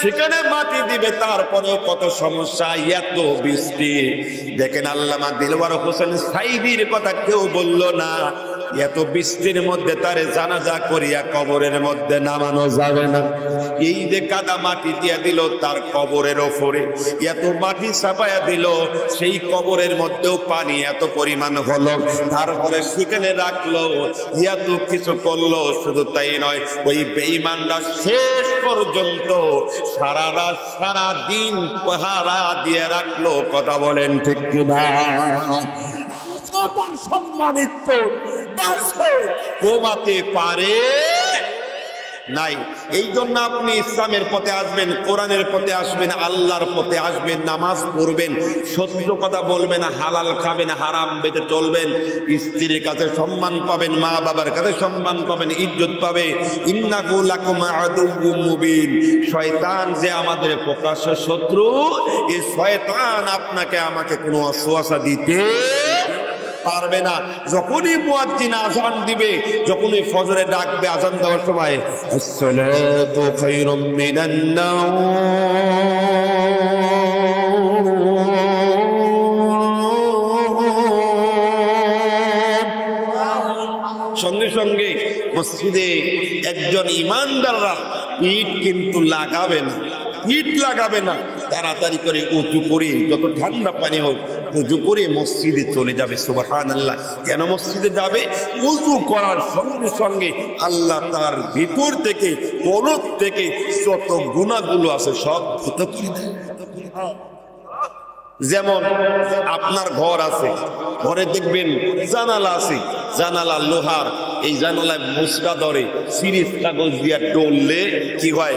সেখানে মাটি দিবে, তারপরেও কত সমস্যা, এত বৃষ্টি। দেখেন আল্লামা দিলওয়ার হোসেন সাইদির কথা কেউ বলল না, এত বৃষ্টির মধ্যে তার জানাজা করিয়া কবরের মধ্যে নামানো যাবে না। এই যে কাদা মাটি দিয়ে দিল তার কবরের ওপরে, এত মাটি চাপায়া দিল, সেই কবরের মধ্যেও পানি এত পরিমাণ হলো, তারপরে সেখানে রাখলো, এত কিছু করলো। শুধু তাই নয়, ওই বেঈমানরা শেষ পর্যন্ত সারা রাত সারা দিন পাহারা দিয়ে রাখলো। কথা বলেন ঠিক কিনা? সম্মানিত কমাতে পারে নাই। এই জন্য আপনি ইসলামের পথে আসবেন, কোরআনের পথে আসবেন, আল্লাহর পথে আসবেন, নামাজ পড়বেন, সত্য কথা বলবেন, হালাল খাবেন, হারাম বেঁচে চলবেন, স্ত্রীর কাছে সম্মান পাবেন, মা বাবার কাছে সম্মান পাবেন, ইজ্জত পাবে। ইন্নাহু লাকুম আদুউম মুবিন। শয়তান যে আমাদের প্রকাশ্য শত্রু, এই শয়তান আপনাকে আমাকে কোনো ওয়াসওয়াসা দিতে পারবে না। যখনই মুয়াজ্জিন আযান দিবে, যখনই ফজরে ডাকবে, আযান দেওয়ার সময় আসসালাতু খায়রুম মিনান নাওম, সঙ্গে সঙ্গে মসজিদে একজন ইমানদাররা ইট কিন্তু লাগাবে না, ইট লাগাবে না, তাড়াতাড়ি করে উঁচু করে যত ঠান্ডা পানি হোক উঁচু করে মসজিদে চলে যাবে। সুবহানাল্লাহ। কেন মসজিদে যাবে? উঁচু করার সঙ্গে সঙ্গে আল্লাহ তার ভিতর থেকে কলব থেকে যত গুনাহগুলো আছে সব ধুত করে দেয়। যেমন আপনার ঘর আছে, ঘরে দেখবেন জানালা আছে, জানালা লোহার, এই জানালায় মুসকা ধরে সিরিজ কাগজ দিয়ে টললে কি হয়?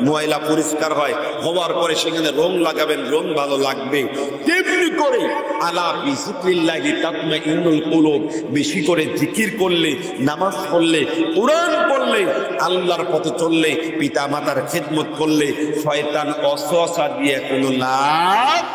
ময়লা পরিষ্কার হয়, হওয়ার পরে সেখানে রং লাগাবেন, রং ভালো লাগবে। তেমনি করে আলা বিজিক্রিল্লাহি তাতমাইন্নুল কুলুব, বেশি করে জিকির করলে, নামাজ পড়লে, কুরআন পড়লে, আল্লাহর পথে চললে, পিতা মাতার খেদমত করলে শয়তান ওয়াসওয়াসা দিয়ে কোনো লাভ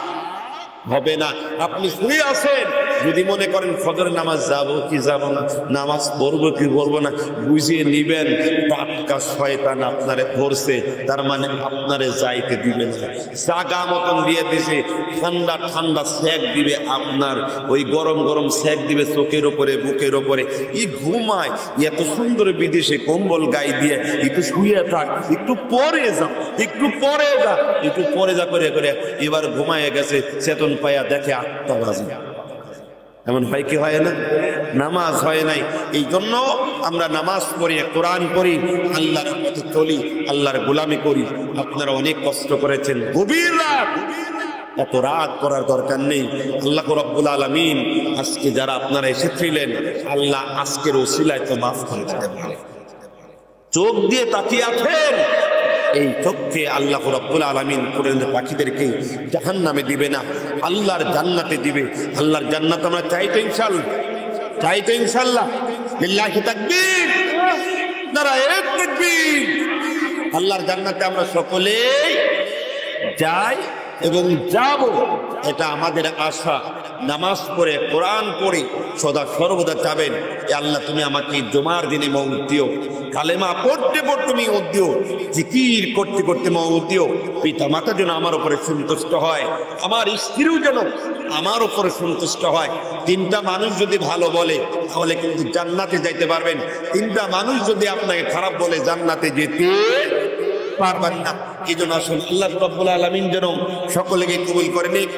হবে না। আপনি শুয়ে আছেন, যদি মনে করেন ফজরের নামাজ যাব কি যাব না, নামাজ পড়বো কি পড়বো না, বুঝিয়ে নিবেন টাটকা শয়তান আপনারে ধরছে, তার মানে আপনারে যাইতে দিবে না। জাগা মতন দিয়ে দিছে, ঠান্ডা ঠান্ডা সেক দিবে, আপনার ওই গরম গরম সেক দিবে চোখের ওপরে, বুকের ওপরে। ই ঘুমায়, এত সুন্দর বিদেশে কম্বল গায়ে দিয়ে একটু শুয়ে থাক, একটু পরে যা, একটু পরে যা, একটু পরে যা করে করে এবার ঘুমায় গেছে, চেতন পায়া দেখে 8টা বাজে। এমন হয় কি হয় না? নামাজ হয় নাই। এই জন্য আমরা নামাজ পড়ি, কোরআন পড়ি, আল্লাহর পথে চলি, আল্লাহর গোলামি করি। আপনারা অনেক কষ্ট করেছেন, গভীর রাত, এত রাত করার দরকার নেই। আল্লাহ রাব্বুল আলামিন আজকে যারা আপনারা এসেছিলেন, আল্লাহ আজকের ওসিলায় তো মাফ করে দিতে পারে। চোখ দিয়ে তাকিয়ে আছেন, এই চোখকে আল্লাহ রাব্বুল আলামিন কোরআনের পাখিদেরকে জাহান্নামে দিবে না, আল্লাহর জান্নাতে দিবে। আল্লাহর জান্নাত আমরা চাই তো ইনশাআল্লাহ, চাই তো ইনশাআল্লাহ। লিল্লাহি তাকবীর, নারায়ে তাকবীর। আল্লাহর জান্নাতে আমরা সকলেই যাই এবং যাব, এটা আমাদের আশা। নামাজ পড়ে, কোরআন পড়ে সদা সর্বদা চাবেন, এ আল্লাহ তুমি আমাকে জুমার দিনে মওত দিও, কালেমা পড়তে পড়তে মওত দিও, জিকির করতে করতে মওত দিও। পিতা মাতা যেন আমার উপরে সন্তুষ্ট হয়, আমার স্ত্রীও যেন আমার উপরে সন্তুষ্ট হয়। 3টা মানুষ যদি ভালো বলে তাহলে কিন্তু জান্নাতে যাইতে পারবেন, 3টা মানুষ যদি আপনাকে খারাপ বলে জান্নাতে যেতে পারবেন না। এই জন্য আসুন আল্লাহ রাব্বুল আলামিন যেন সকলকে কবুল করে নিক।